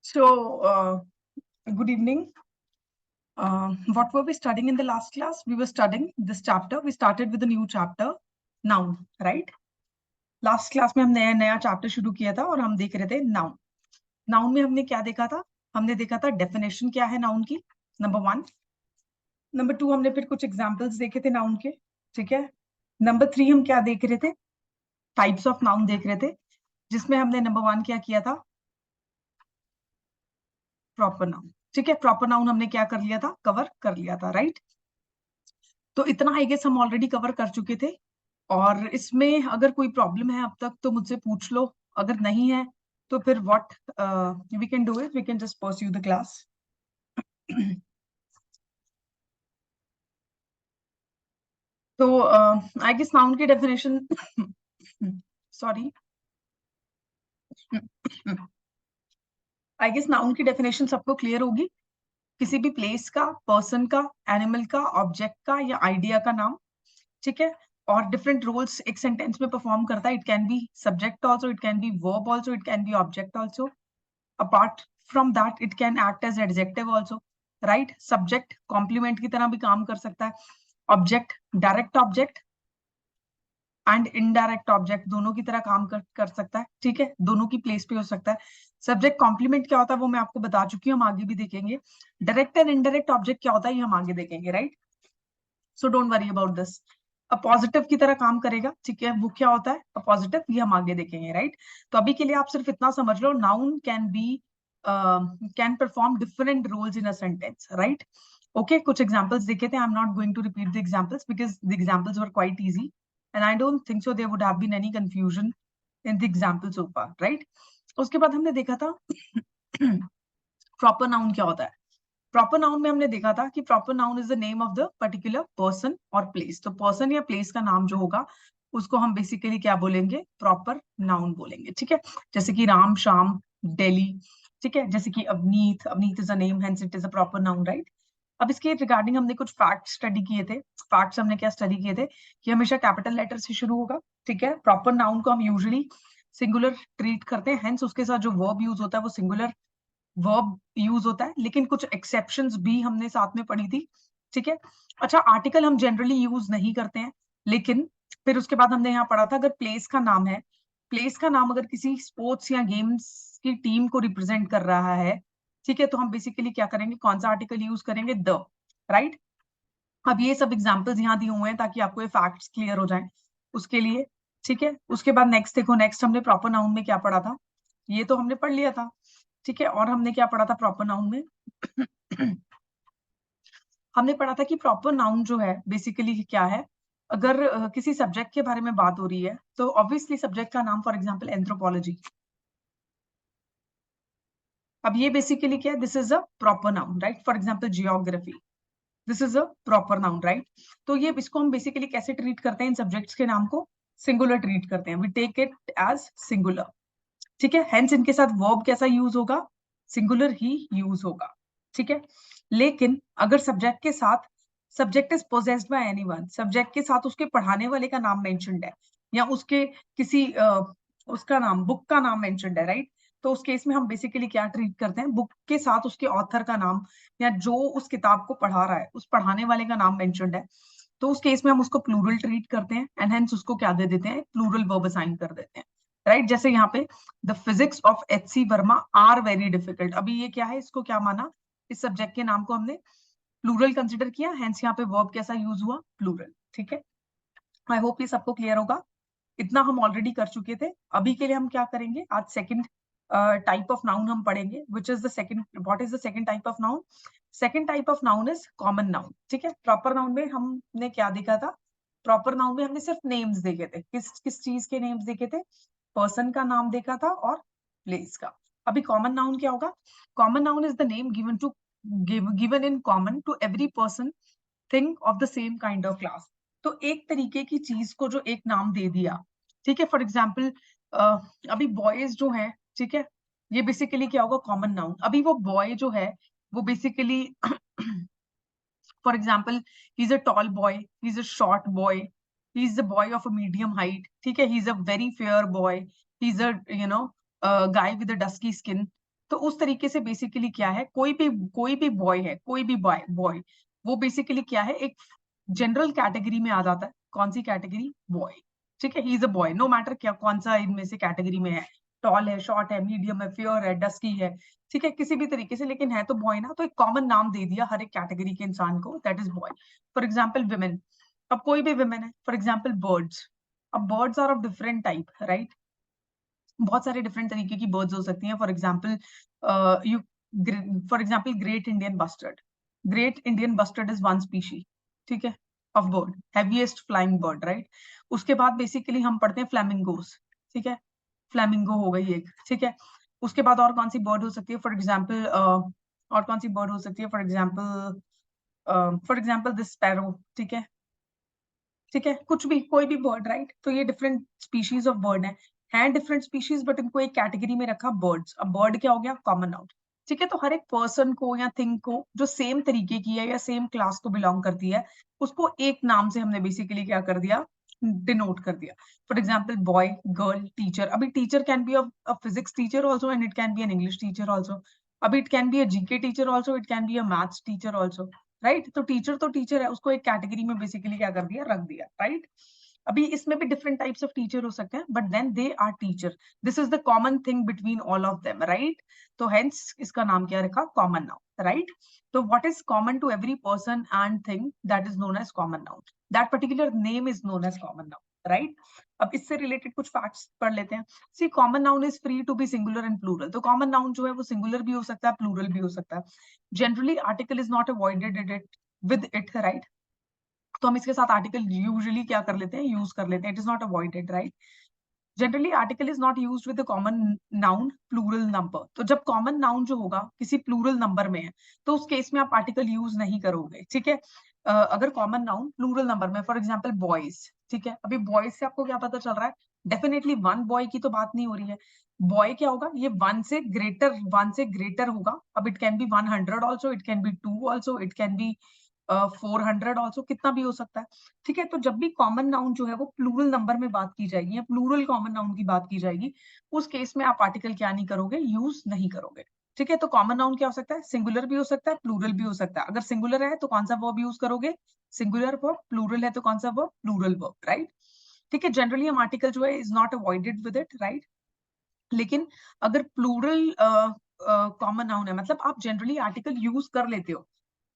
So, good evening. What were we studying in the last class? We were studying this chapter. We started with a new chapter, noun, right? Last class में हम नया chapter शुरू किया था और हम देख रहे थे noun. Noun में हमने क्या देखा था? हमने देखा था definition क्या है noun की, number 1. Number 2 हमने फिर कुछ examples देखे थे noun के, ठीक है? Number 3 हम क्या देख रहे थे? Types of noun देख रहे थे, जिसमें हमने number 1 क्या किया था? Proper noun. ठीक है, proper noun हमने क्या कर लिया था? कवर कर लिया था, राइट? तो इतना आई गेस हम ऑलरेडी कवर कर चुके थे, और इसमें अगर कोई प्रॉब्लम है अब तक तो मुझसे पूछ लो, अगर नहीं है तो फिर what we can do it, we can just pursue the class. तो आई गेस नाउन की definition sorry I guess noun की डेफिनेशन सबको क्लियर होगी. किसी भी प्लेस का, पर्सन का, एनिमल का, ऑब्जेक्ट का या आइडिया का नाम, ठीक है? और डिफरेंट रोल्स एक सेंटेंस में परफॉर्म करता है. It can be subject also, it can be verb also, it can be object also. Apart from that it can act as adjective also, right? Subject complement की तरह भी काम कर सकता है. Object direct object and indirect object दोनों की तरह काम कर सकता है, ठीक है? दोनों की प्लेस पे हो सकता है. सब्जेक्ट कॉम्प्लीमेंट क्या होता है वो मैं आपको बता चुकी हूँ, हम आगे भी देखेंगे. डायरेक्ट एंड इनडायरेक्ट ऑब्जेक्ट क्या होता है ये हम आगे देखेंगे, right? So don't worry about this. A positive की तरह काम करेगा, ठीक है? वो क्या होता है अ पॉजिटिव, ये हम आगे देखेंगे, राइट? तो अभी के लिए आप सिर्फ इतना समझ लो, noun can be can perform different roles in a sentence, right? Okay, कुछ एग्जांपल्स देखे थे. I am not going to repeat the examples because the examples were quite easy and I don't think so there would have been any confusion in the examples so far, right? उसके बाद हमने देखा था proper noun क्या होता है. Proper noun में हमने देखा था कि proper noun is the name of the particular person और प्लेस. तो पर्सन या प्लेस का नाम जो होगा उसको हम बेसिकली क्या बोलेंगे? प्रॉपर नाउन बोलेंगे, ठीक है? जैसे कि राम, श्याम, दिल्ली, ठीक है? जैसे कि Avneet, Avneet is a name, hence it is a proper noun, right? अब इसके रिगार्डिंग हमने कुछ फैक्ट स्टडी किए थे. फैक्ट्स हमने क्या स्टडी किए थे कि हमेशा कैपिटल लेटर से शुरू होगा, ठीक है? प्रॉपर नाउन को हम यूजुअली सिंगुलर ट्रीट करते हैं, हेंस उसके साथ जो वर्ब यूज होता है वो सिंगुलर वर्ब यूज होता है. लेकिन कुछ एक्सेप्शंस भी हमने साथ में पढ़ी थी, ठीक है? अच्छा, आर्टिकल हम जनरली यूज नहीं करते हैं, लेकिन फिर उसके बाद हमने यहाँ पढ़ा था अगर प्लेस का नाम है, प्लेस का नाम अगर किसी स्पोर्ट्स या गेम्स की टीम को रिप्रेजेंट कर रहा है, ठीक है, तो हम बेसिकली क्या करेंगे? कौन सा आर्टिकल यूज करेंगे? The, right? अब ये सब एग्जाम्पल्स यहाँ दिए हुए हैं ताकि आपको ये फैक्ट्स क्लियर हो जाए उसके लिए, ठीक है? उसके बाद नेक्स्ट देखो, नेक्स्ट हमने प्रॉपर नाउन में क्या पढ़ा था, ये तो हमने पढ़ लिया था, ठीक है? और हमने क्या पढ़ा था प्रॉपर नाउन में? हमने पढ़ा था कि प्रॉपर नाउन जो है बेसिकली क्या है. अगर किसी सब्जेक्ट के बारे में बात हो रही है तो ऑब्वियसली सब्जेक्ट का नाम, फॉर एग्जांपल एंथ्रोपोलॉजी. अब ये बेसिकली क्या है? This is a proper noun, right? For example geography, this is a proper noun, right? तो ये इसको हम बेसिकली कैसे ट्रीट करते हैं? इन सब्जेक्ट्स के नाम को सिंगुलर ट्रीट करते हैं, we take it as singular, ठीक है? हेंस इनके साथ वर्ब कैसा यूज होगा? सिंगुलर ही यूज होगा, ठीक है? लेकिन अगर सब्जेक्ट के साथ, subject is possessed by anyone, subject के साथ उसके पढ़ाने वाले का नाम मेंशन्ड है या उसके किसी उसका नाम, बुक का नाम मेंशन्ड है, राइट? तो उस केस में हम बेसिकली क्या ट्रीट करते हैं? बुक के साथ उसके ऑथर का नाम या जो उस किताब को पढ़ा रहा है उस पढ़ाने वाले का नाम मेंशन्ड है, तो उस केस में हम उसको प्लूरल ट्रीट करते हैं एंड हेंस उसको क्या दे देते हैं? प्लूरल वर्ब असाइन कर देते हैं, राइट? जैसे यहाँ पे the physics of H C. Verma are very difficult. अभी ये क्या है? इसको क्या माना? इस सब्जेक्ट के नाम को हमने प्लूरल कंसिडर किया, हेंस यहाँ पे वर्ब कैसा यूज हुआ? प्लूरल, ठीक है? आई होप ये सबको क्लियर होगा. इतना हम ऑलरेडी कर चुके थे. अभी के लिए हम क्या करेंगे? आज सेकंड टाइप ऑफ नाउन हम पढ़ेंगे, which is the second. What is the second type of noun? Second type of noun is common noun, ठीक है? प्रॉपर नाउन में हमने क्या देखा था? प्रॉपर नाउन में हमने सिर्फ नेम्स देखे थे. किस किस चीज के नेम्स देखे थे? पर्सन का नाम देखा था और प्लेस का. अभी कॉमन नाउन क्या होगा? Common noun is the name given in common to every person thing of the same kind of class. तो एक तरीके की चीज को जो एक नाम दे दिया, ठीक है? फॉर एग्जाम्पल अभी बॉयज जो है, ठीक है, ये बेसिकली क्या होगा? Common noun. अभी वो बॉय जो है वो basically for example he is a tall boy, he is a short boy, he is a boy of a medium height, ठीक है? He is a very fair boy, he is a guy with a dusky skin, तो उस तरीके से basically क्या है, कोई भी बॉय है, कोई भी बॉय बॉय वो बेसिकली क्या है, एक जनरल कैटेगरी में आ जाता है। कौन सी कैटेगरी? बॉय। ठीक है, he is a boy, no matter क्या कौन सा इनमें से कैटेगरी में है, टॉल है, शॉर्ट है, मीडियम है, फेयर है, डस्की है, ठीक है, किसी भी तरीके से, लेकिन है तो बॉय ना, तो एक कॉमन नाम दे दिया हर एक कैटेगरी के इंसान को, that is boy. For example women, अब कोई भी विमेन है, फॉर एग्जाम्पल बर्ड्स, अब birds are of different type, right, बहुत सारे डिफरेंट तरीके की बर्ड्स हो सकती हैं। For example you for example great Indian bustard, great Indian bustard is one species, ठीक है, of bird, heaviest flying bird, right. उसके बाद बेसिकली हम पढ़ते हैं फ्लैमिंगोस, ठीक है, फ्लैमिंगो हो गई एक, ठीक है। उसके बाद और कौन सी बर्ड हो सकती है, फॉर एग्जाम्पल और कौन सी बर्ड हो सकती है, फॉर एग्जाम्पल दिस स्पैरो, ठीक है, ठीक है, कुछ भी, कोई भी बर्ड, राइट। तो ये डिफरेंट स्पीशीज ऑफ बर्ड है डिफरेंट स्पीशीज, बट इनको एक कैटेगरी में रखा, बर्ड्स। अब बर्ड क्या हो गया, कॉमन नाउन, ठीक है। तो हर एक पर्सन को या थिंग को जो सेम तरीके की है या सेम क्लास को बिलोंग करती है, उसको एक नाम से हमने बेसिकली क्या कर दिया, डिनोट कर दिया। For example boy, girl, teacher. अभी teacher can be a physics teacher also, and it can be an English teacher also. अभी it can be a GK teacher also, it can be a maths teacher also, right. तो teacher है, उसको एक category में basically क्या कर दिया, रख दिया, राइट। अभी इसमें भी डिफरेंट टाइप्स ऑफ टीचर हो सकते हैं, but then they are teacher, this is the common thing between all of them, right. तो हेंस इसका नाम क्या रखा, कॉमन नाउन, राइट। तो what is common to every person and thing, that is known as common noun, that particular name is known as common noun, right. अब इससे related कुछ facts पढ़ लेते हैं। See, common noun is free to be singular and plural. तो common noun जो है वो सिंगुलर भी हो सकता है, प्लूरल भी हो सकता है। Generally article is not avoided with it, right? तो हम इसके साथ आर्टिकल यूजुअली क्या कर लेते हैं, यूज कर लेते हैं, it is not avoided, right. Generally article is not used with the common noun plural number. तो जब कॉमन नाउन जो होगा किसी प्लूरल नंबर में है, तो उस केस में आप आर्टिकल यूज नहीं करोगे, ठीक है। अगर कॉमन नाउन प्लूरल नंबर में, फॉर एग्जाम्पल बॉयज, ठीक है, अभी बॉयज से आपको क्या पता चल रहा है, डेफिनेटली वन बॉय की तो बात नहीं हो रही है। बॉय क्या होगा, ये वन से ग्रेटर होगा। अब it can B 100 also, it can B 2 also, it can B 400 also, कितना भी हो सकता है, ठीक है। तो जब भी कॉमन नाउन जो है वो प्लूरल नंबर में बात की जाएगी या प्लूरल कॉमन नाउन की बात की जाएगी, उस केस में आप आर्टिकल क्या नहीं करोगे, यूज नहीं करोगे, ठीक है। तो कॉमन नाउन क्या हो सकता है, सिंगुलर भी हो सकता है, प्लूरल भी हो सकता है। अगर सिंगुलर है तो कौन सा वर्ब यूज करोगे, सिंगुलर वर्ब, प्लूरल है तो कौन सा वर्ब, प्लूरल वर्ब, राइट। ठीक है, जनरली हम आर्टिकल जो है is not avoided with it, right. लेकिन अगर प्लूरल कॉमन नाउन है, मतलब आप जनरली आर्टिकल यूज कर लेते हो,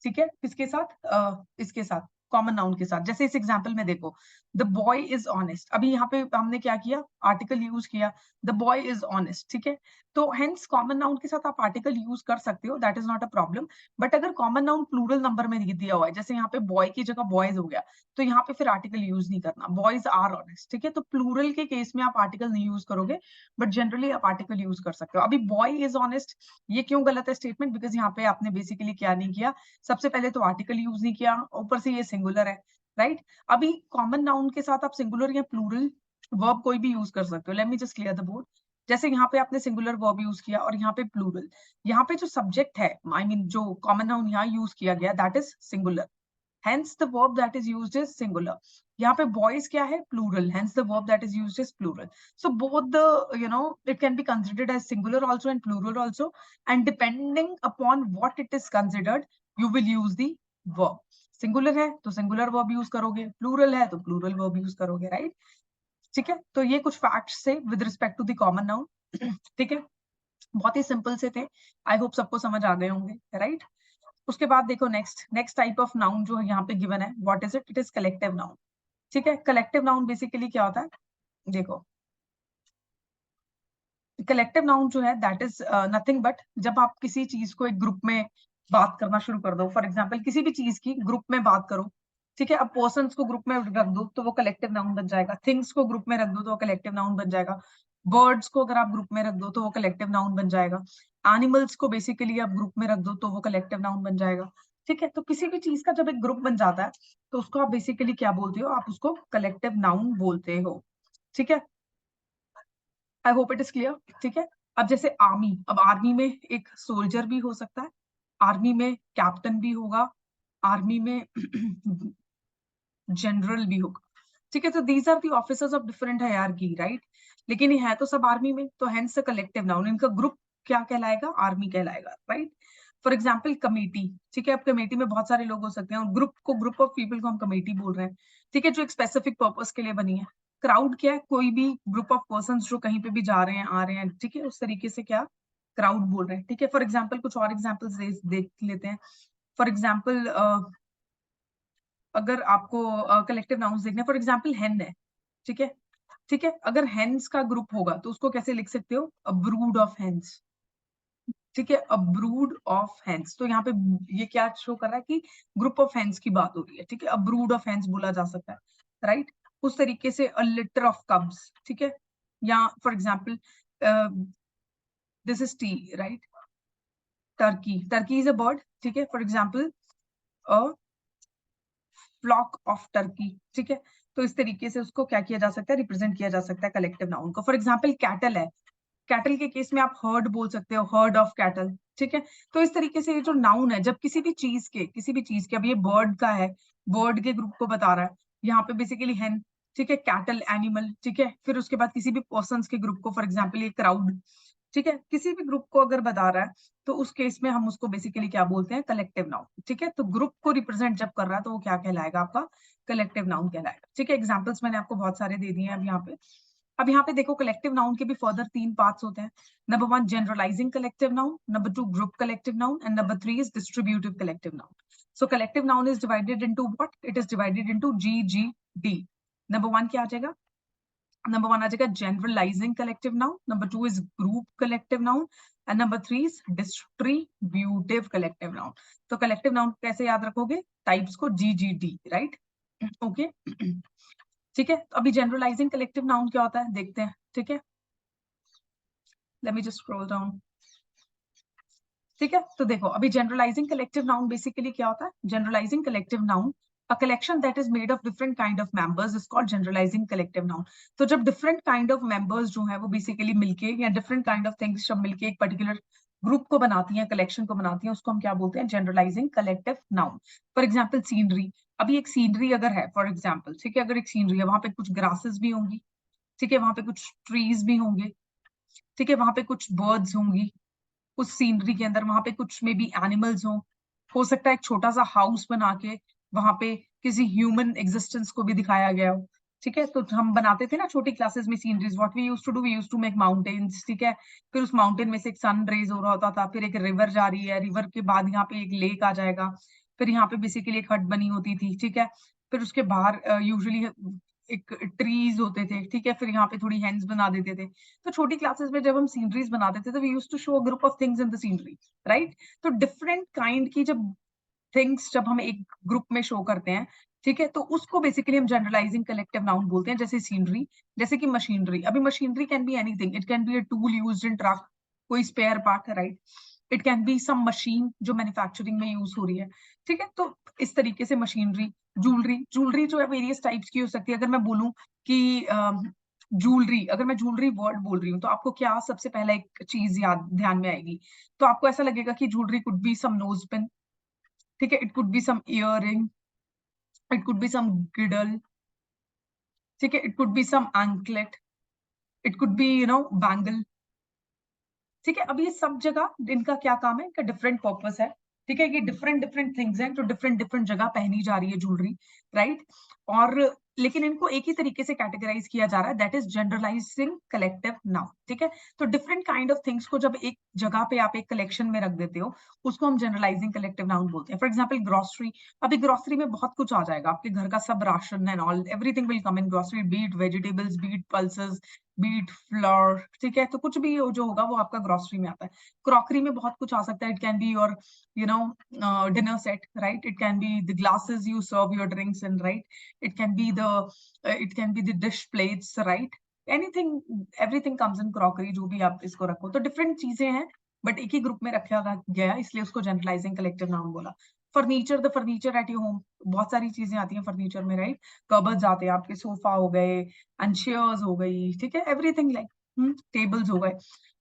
ठीक है, किसके साथ, इसके साथ, कॉमन नाउन के साथ। जैसे इस एग्जांपल में देखो, द बॉय इज ऑनेस्ट, अभी यहाँ पे हमने क्या किया, आर्टिकल यूज किया, द बॉय इज ऑनेस्ट, ठीक है। तो हेंस कॉमन नाउन के साथ आप आर्टिकल यूज कर सकते हो, that is not a problem. But अगर कॉमन नाउन प्लूरल नंबर में दिया हुआ है, जैसे यहाँ पे बॉय की जगह बॉयज हो गया, तो यहाँ पे फिर आर्टिकल यूज नहीं करना, बॉयज आर ऑनेस्ट, ठीक है। तो प्लूरल के केस में आप आर्टिकल नहीं यूज करोगे, बट जनरली आप आर्टिकल यूज कर सकते हो। अभी बॉय इज ऑनेस्ट, ये क्यों गलत है स्टेटमेंट, बिकॉज यहाँ पे आपने बेसिकली क्या नहीं किया, सबसे पहले तो आर्टिकल यूज नहीं किया, ऊपर से ये सिंगुलर है, राइट। अभी कॉमन नाउन के साथ आप सिंगुलर या प्लूरल वर्ब कोई भी यूज कर सकते हो। Late me just clear the board. जैसे यहाँ पे आपने सिंगुलर वर्ब यूज किया और यहाँ पे प्लूरल, यहाँ पे जो सब्जेक्ट है, आई मीन जो कॉमन नाउन यहाँ यूज किया गया, that is singular, hence the verb that is used is singular. यहाँ पे boys क्या है, plural, hence the verb that is used is plural. So both the, it can be considered as singular also and plural also, and depending upon what it is considered, you will use the verb. Singular है तो singular verb use करोगे, plural है तो plural verb use करोगे, right? ठीक है, तो ये कुछ facts से with respect to the common noun, ठीक है, बहुत ही सिंपल से थे, आई होप सबको समझ आ गए होंगे, राइट। उसके बाद देखो नेक्स्ट टाइप ऑफ नाउन जो यहाँ पे गिवन है, what is it, it is collective noun, ठीक है। कलेक्टिव नाउन बेसिकली क्या होता है, देखो, कलेक्टिव नाउन जो है दैट इज नथिंग बट, जब आप किसी चीज को एक ग्रुप में बात करना शुरू कर दो, फॉर एग्जाम्पल किसी भी चीज की ग्रुप में बात करो, ठीक है। अब पर्सन्स को ग्रुप में रख दो तो वो कलेक्टिव नाउन बन जाएगा, थिंग्स को ग्रुप में रख दो तो वो कलेक्टिव नाउन बन जाएगा, बर्ड्स को अगर आप ग्रुप में रख दो तो वो कलेक्टिव नाउन बन जाएगा, एनिमल्स को बेसिकली आप ग्रुप में रख दो तो वो कलेक्टिव नाउन बन जाएगा, ठीक है। तो किसी भी चीज का जब एक ग्रुप बन जाता है तो उसको आप बेसिकली क्या बोलते हो, आप उसको कलेक्टिव नाउन बोलते हो, ठीक है। आई होप इट इज क्लियर, ठीक है। अब जैसे आर्मी, अब आर्मी में एक सोल्जर भी हो सकता है, आर्मी में कैप्टन भी होगा, आर्मी में जनरल भी होगा, ठीक है। तो these are the officers of different hierarchy, right. लेकिन ये है तो सब आर्मी में, तो हेंस द कलेक्टिव नाउन, इनका ग्रुप क्या कहलाएगा? आर्मी कहलाएगा, राइट? फॉर एग्जाम्पल कमेटी, ठीक है, अब कमेटी में बहुत सारे लोग हो सकते हैं और ग्रुप ऑफ पीपल को हम कमेटी बोल रहे हैं, ठीक है, जो एक स्पेसिफिक पर्पस के लिए बनी है। क्राउड क्या है? कोई भी ग्रुप ऑफ पर्संस जो कहीं पे भी जा रहे हैं, आ रहे हैं, ठीक है, उस तरीके से क्या क्राउड बोल रहे हैं, ठीक है। फॉर एग्जाम्पल कुछ और एग्जाम्पल्स देख लेते हैं। फॉर एग्जाम्पल अगर आपको कलेक्टिव नाउन्स देखना है, फॉर एग्जाम्पल हेन है, ठीक है, ठीक है, अगर हेन्स का ग्रुप होगा तो उसको कैसे लिख सकते हो? अ ब्रूड ऑफ हेन्स, ठीक है, अ ब्रूड ऑफ हेन्स। तो यहाँ पे ये क्या शो कर रहा है कि ग्रुप ऑफ हेन्स की बात हो रही है, ठीक है, अ ब्रूड ऑफ हेन्स बोला जा सकता है, राइट? उस तरीके से अ लिटर ऑफ कब्स, ठीक है, या for example this is T, right? Turkey is a bird, ठीक है, for example a flock of turkey, ठीक है। तो इस तरीके से उसको क्या किया जा सकता है? रिप्रेजेंट किया जा सकता है कलेक्टिव नाउन को। फॉर एग्जाम्पल कैटल है, कैटल के केस में आप हर्ड बोल सकते हो, हर्ड ऑफ कैटल, ठीक है। तो इस तरीके से ये जो नाउन है, जब किसी भी चीज के, अब ये बर्ड का है, बर्ड के ग्रुप को बता रहा है, यहाँ पे बेसिकली हेन, ठीक है, कैटल एनिमल, ठीक है, फिर उसके बाद किसी भी पर्सन के ग्रुप को, फॉर एग्जाम्पल ये क्राउड, ठीक है, किसी भी ग्रुप को अगर बता रहा है तो उस केस में हम उसको बेसिकली क्या बोलते हैं? कलेक्टिव नाउन, ठीक है। तो ग्रुप को रिप्रेजेंट जब कर रहा है तो वो क्या कहलाएगा? आपका कलेक्टिव नाउन कहलाएगा, ठीक है। एग्जाम्पल्स मैंने आपको बहुत सारे दे दिए हैं अब यहाँ पे। अब यहाँ पे देखो, कलेक्टिव नाउन के भी फर्दर 3 पार्ट्स होते हैं। Number 1 generalizing collective noun, number 2 group collective noun, and number 3 is distributive collective noun. So collective noun is divided into what? It is divided into GGD। Number 1 क्या आ जाएगा? Number 1 आ जाएगा generalizing collective noun, number 2 is group collective noun, and number 3 is distributive collective noun. तो collective noun कैसे याद रखोगे? Types को GGD, राइट? ओके, ठीक है। तो अभी जनरलाइजिंग कलेक्टिव नाउन क्या होता है देखते हैं, ठीक है। Let me just scroll down, ठीक है। तो देखो, अभी जनरलाइजिंग कलेक्टिव नाउन बेसिकली क्या होता है? Generalizing collective noun, a collection that is made of different kind of members is called generalizing collective noun. तो जब different kind of members जो है वो बेसिकली मिलके, या different kind of things जब मिलके एक particular ग्रुप को बनाती हैं, कलेक्शन को बनाती हैं, उसको हम क्या बोलते हैं? Generalizing collective noun. For example scenery, अभी एक सीनरी अगर है, फॉर एग्जाम्पल, ठीक है, अगर एक सीनरी है, वहां पे कुछ ग्रासेस भी होंगी, ठीक है, वहां पे कुछ ट्रीज भी होंगे, ठीक है, वहां पे कुछ बर्ड्स होंगी उस सीनरी के अंदर, वहां पे कुछ मे बी एनिमल्स हो सकता है एक छोटा सा हाउस बना के वहां पे किसी ह्यूमन एग्जिस्टेंस को भी दिखाया गया हो, ठीक है। तो हम बनाते थे ना छोटी क्लासेस में sceneries, what we used to do, we used to make mountains, ठीक है, फिर उस माउंटेन में से एक सन रेज हो रहा होता था, फिर एक रिवर जा रही है, रिवर के बाद यहाँ पे एक लेक आ जाएगा, फिर यहाँ पे बेसिकली एक हट बनी होती थी, ठीक है, फिर उसके बाहर यूजुअली एक ट्रीज होते थे, ठीक है, फिर यहाँ पे थोड़ी हेंस बना देते थे। तो छोटी क्लासेस में जब हम सीनरीज बनाते थे तो we used to show a group of things in the scenery, right? तो डिफरेंट काइंड की जब थिंग्स जब हम एक ग्रुप में शो करते हैं, ठीक है, तो उसको बेसिकली हम जनरलाइजिंग कलेक्टिव नाउन बोलते हैं। जैसे सीनरी, जैसे कि मशीनरी, अभी machinery can be anything, it can be a tool used in truck, कोई स्पेयर पार्ट है, right? It can be some machine जो मैन्युफैक्चरिंग में यूज हो रही है, ठीक है। तो इस तरीके से मशीनरी, ज्वेलरी जो है वेरियस टाइप्स की हो सकती है। अगर मैं बोलूं कि ज्वेलरी, अगर मैं ज्वेलरी वर्ड बोल रही हूँ तो आपको क्या सबसे पहला एक चीज याद ध्यान में आएगी? तो आपको ऐसा लगेगा कि jewellery could be some nose pin, ठीक है, it could be some earring, it could be some girdle, ठीक है, it could be some anklet, it could be bangle, ठीक है। अब ये सब जगह इनका क्या काम है? इनका डिफरेंट पर्पस है, ठीक है, ये डिफरेंट डिफरेंट थिंग्स हैं जो डिफरेंट डिफरेंट जगह पहनी जा रही है ज्वेलरी, राइट? और लेकिन इनको एक ही तरीके से कैटेगराइज किया जा रहा है, that is generalizing collective noun, ठीक है। तो डिफरेंट काइंड ऑफ थिंग्स को जब एक जगह पे आप एक कलेक्शन में रख देते हो, उसको हम जनरलाइजिंग कलेक्टिव नाउन बोलते हैं। फॉर एग्जाम्पल ग्रोसरी, अभी ग्रोसरी में बहुत कुछ आ जाएगा, आपके घर का सब ration and all everything will come in grocery, be it vegetables, be it pulses, be it flour, ठीक है। तो कुछ भी जो होगा वो आपका ग्रोसरी में आता है। क्रॉकरी में बहुत कुछ आ सकता है, it can be your dinner set, right? It can be the glasses you serve your drinks in, right? It can be the dish plates, right? Anything, everything comes in crockery, जो भी आप इसको रखो। तो डिफरेंट चीजें हैं but एक ही group में रखा गया, इसलिए उसको जनरलाइजिंग कलेक्टिव नाउन बोला। Furniture, the furniture at your home, बहुत सारी चीजें आती हैं फर्नीचर में, राइट? कबर्ड्स आते हैं आपके, सोफा हो गए एंड चेयर्स हो गई, ठीक है, एवरीथिंग लाइक टेबल्स हो गए।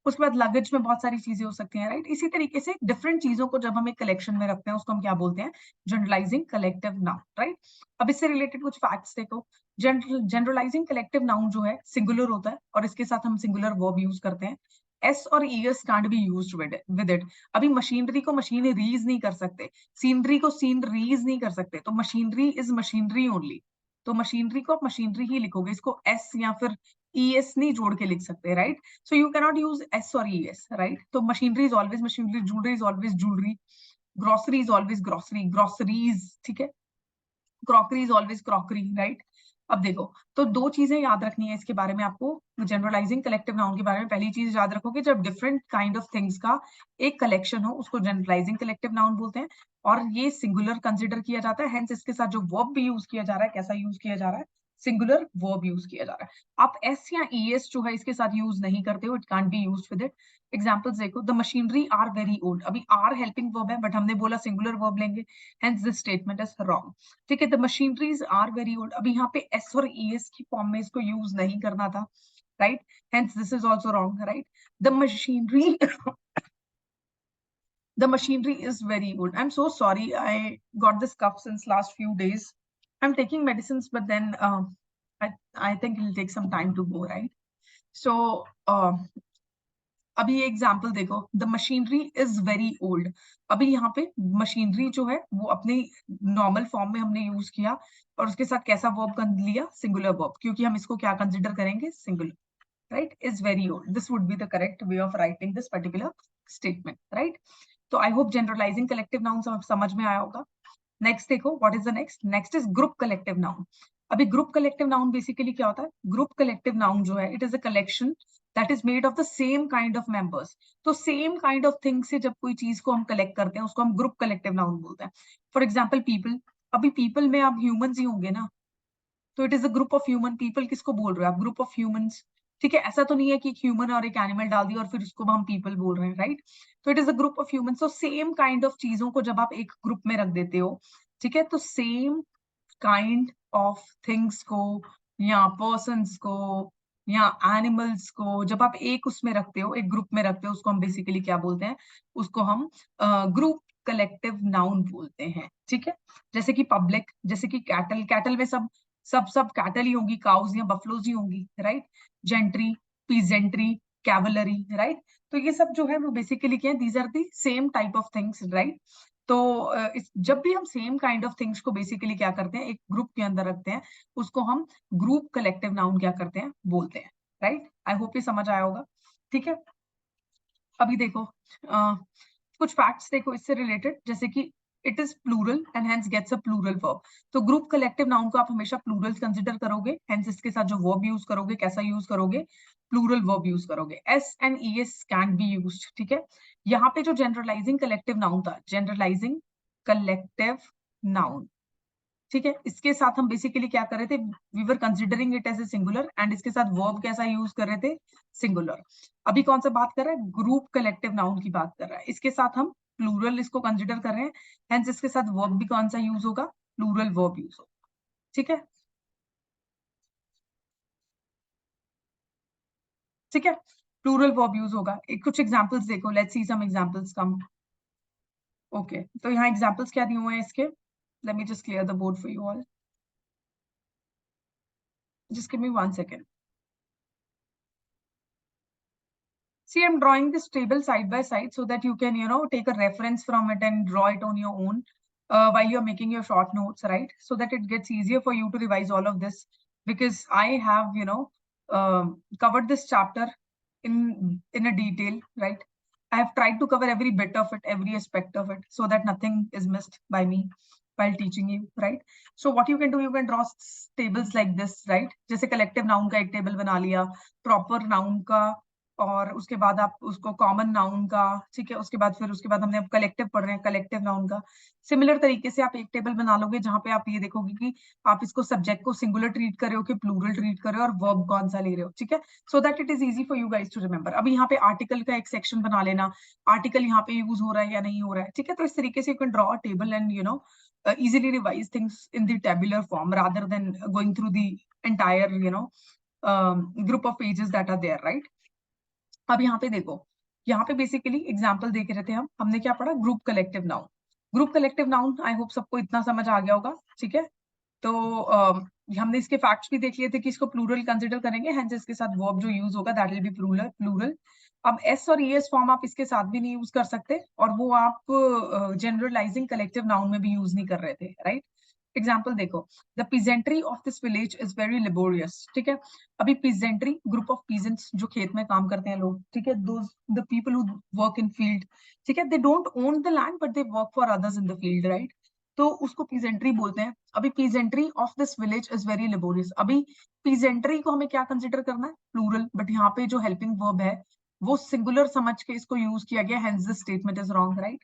उसके बाद लगेज में बहुत सारी चीजें हो सकती हैं, राइट? इसी तरीके से डिफरेंट चीजों को जब हम एक कलेक्शन में रखते हैं उसको हम क्या बोलते हैं? Generalizing collective noun, right? अब इससे रिलेटेड कुछ फैक्ट्स देखो। जनरलाइजिंग कलेक्टिव नाउन जो है सिंगुलर होता है और इसके साथ हम सिंगुलर वर्ब यूज करते हैं। एस और ES can't be used with it. अभी मशीनरी को मशीनरीज नहीं कर सकते, सीनरी को सीनरीज नहीं कर सकते, तो मशीनरी इज मशीनरी ओनली। तो मशीनरी को आप मशीनरी ही लिखोगे, इसको एस या फिर ईएस नहीं जोड़ के लिख सकते, right. So you cannot use S और ईएस, राइट। तो machinery is always machinery, jewellery is always jewellery, grocery is always grocery, groceries, ठीक है। Crockery is always crockery, right. अब देखो, तो दो चीजें याद रखनी है इसके बारे में आपको, जनरलाइजिंग कलेक्टिव नाउन के बारे में। पहली चीज याद रखो कि जब डिफरेंट काइंड ऑफ थिंग्स का एक कलेक्शन हो उसको जनरलाइजिंग कलेक्टिव नाउन बोलते हैं, और ये सिंगुलर कंसिडर किया जाता है। हेंस इसके साथ जो वर्ब भी यूज किया जा रहा है, कैसा यूज किया जा रहा है, सिंगुलर वर्ब यूज किया जा रहा है। आप एस या ईएस जो है इसके साथ यूज नहीं करते हो, it can't be used with it. Examples देखो, the machinery are very old, अभी आर हेल्पिंग वर्ब है बट हमने बोला सिंगुलर वर्ब लेंगे, hence this statement is wrong, ठीक है। The machineries are very old, अभी यहाँ पे एस और ईएस की फॉर्म में इसको यूज नहीं करना था, right. Hence this is also wrong, right. The machinery the machinery is very old. I'm so sorry, I got this cough since last few days. I'm taking medicines, but then I think it'll take some time to go, right? So अभी ये example देखो, the machinery is very old, अभी यहाँ पे machinery जो है वो अपने नॉर्मल फॉर्म में हमने यूज किया, और उसके साथ कैसा वर्ब लिया, सिंगुलर वर्ब, क्योंकि हम इसको क्या कंसिडर करेंगे, singular, right. Is very old, this would be the correct way of writing this particular statement, right. तो I hope generalising collective noun समझ में आया होगा। नेक्स्ट देखो, what is the next, next is group collective noun. अभी group collective noun basically क्या होता है, ग्रुप कलेक्टिव नाउन जो है, it is a collection that is made of the same kind of members. तो सेम काइंड ऑफ थिंग से जब कोई चीज को हम कलेक्ट करते हैं उसको हम ग्रुप कलेक्टिव नाउन बोलते हैं। फॉर एग्जाम्पल पीपल, अभी पीपल में आप ह्यूमंस ही होंगे ना, तो it is a group of human people, किसको बोल रहे हो आप, ग्रुप ऑफ ह्यूमंस, ठीक है। ऐसा तो नहीं है कि एक ह्यूमन और एक एनिमल डाल दिया और फिर उसको हम पीपल बोल रहे हैं, राइट। तो it is a group of human. So same kind of चीजों को जब आप एक ग्रुप में रख देते हो, ठीक है, तो सेम काइंड ऑफ थिंग्स को या पर्सन्स को या एनिमल्स को जब आप एक उसमें रखते हो, एक ग्रुप में रखते हो, उसको हम बेसिकली क्या बोलते हैं, उसको हम ग्रुप कलेक्टिव नाउन बोलते हैं, ठीक है। जैसे कि पब्लिक, जैसे कि कैटल, कैटल में सब कैटल ही होंगी, काउज या बफलोज ही होंगी, राइट। Gentry, peasantry, cavalry, right. तो ये सब जो है वो बेसिकली क्या है, these are the same type of things, right. तो जब भी हम सेम काइंड ऑफ थिंग्स को बेसिकली क्या करते हैं, एक ग्रुप के अंदर रखते हैं, उसको हम ग्रुप कलेक्टिव नाउन क्या करते हैं, बोलते हैं, राइट। आई होप ये समझ आया होगा, ठीक है। अभी देखो, कुछ फैक्ट्स देखो इससे रिलेटेड, जैसे कि it is plural and hence gets a plural verb. तो ग्रुप कलेक्टिव नाउन को आप हमेशा प्लूरल कंसिडर करोगे, हेंस इसके साथ जो वर्ब यूज करोगे, कैसा यूज करोगे, प्लूरल वर्ब यूज करोगे। S and ES can be used, ठीक है। यहाँ पे जो जनरलाइजिंग कलेक्टिव नाउन था, जनरलाइजिंग कलेक्टिव नाउन, ठीक है, इसके साथ हम बेसिकली क्या कर रहे थे, we were considering it as a singular, and इसके साथ वर्ब कैसा यूज कर रहे थे, सिंगुलर। अभी कौन सा बात कर रहा है, ग्रुप कलेक्टिव नाउन की बात कर रहा है, इसके साथ हम प्लूरल इसको कंसिडर कर रहे हैं, हेंस इसके साथ वर्ब भी कौन सा यूज होगा, प्लूरल वर्ब यूज होगा, ठीक है, ठीक है, प्लूरल वर्ब यूज होगा। कुछ एग्जांपल्स देखो, let's see some examples come. Okay, तो यहाँ एग्जांपल्स क्या दिए हुए हैं इसके, let me just clear the board for you all, just give me 1 second. See, I'm drawing this table side by side so that you can, take a reference from it and draw it on your own while you're making your short notes, right? So that it gets easier for you to revise all of this, because I have, covered this chapter in a detail, right? I have tried to cover every bit of it, every aspect of it, so that nothing is missed by me while teaching you, right? So what you can do, you can draw tables like this, right? जैसे collective noun का एक table बना लिया, proper noun का, और उसके बाद आप उसको कॉमन नाउन का, ठीक है, उसके बाद फिर उसके बाद हमने अब कलेक्टिव पढ़ रहे हैं, कलेक्टिव नाउन का। सिमिलर तरीके से आप एक टेबल बना लोगे जहां पे आप ये देखोगे कि आप इसको सब्जेक्ट को सिंगुलर ट्रीट कर रहे हो कि प्लूरल ट्रीट कर रहे हो, और वर्ब कौन सा ले रहे हो, ठीक है, so that it is easy for you guys to remember. अभी यहाँ पे आर्टिकल का एक सेक्शन बना लेना, आर्टिकल यहाँ पे यूज हो रहा है या नहीं हो रहा है, ठीक है। तो इस तरीके से you can draw a table and easily revise things in the tabular form rather than going through the entire group of pages that are there, right? अब यहाँ पे देखो, यहाँ पे बेसिकली एग्जाम्पल देख रहे थे हमने क्या पढ़ा, group collective noun. Group collective noun I hope सबको इतना समझ आ गया होगा, ठीक है। तो हमने इसके फैक्ट्स भी देख लिए थे कि इसको प्लूरल कंसिडर करेंगे, हेंस इसके साथ वर्ब जो यूज होगा that will be plural plural. अब एस और ईएस फॉर्म आप इसके साथ भी नहीं यूज कर सकते, और वो आप जनरलाइजिंग कलेक्टिव नाउन में भी यूज नहीं कर रहे थे, राइट? एग्जाम्पल देखो, the peasantry of this village is very laborious, ठीक है? अभी पीजेंट्री ग्रुप ऑफ पीजेंट्स जो खेत में काम करते हैं लोग, ठीक है, those the people who work in field, ठीक है, they don't own the land but they work for others in the field, right? तो उसको पीजेंट्री बोलते हैं। अभी peasantry of this village is very laborious, अभी पीजेंट्री को हमें क्या कंसिडर करना है? प्लूरल, बट यहाँ पे जो हेल्पिंग वर्ब है वो सिंगुलर समझ के इसको यूज किया गया, hence the statement is wrong, right?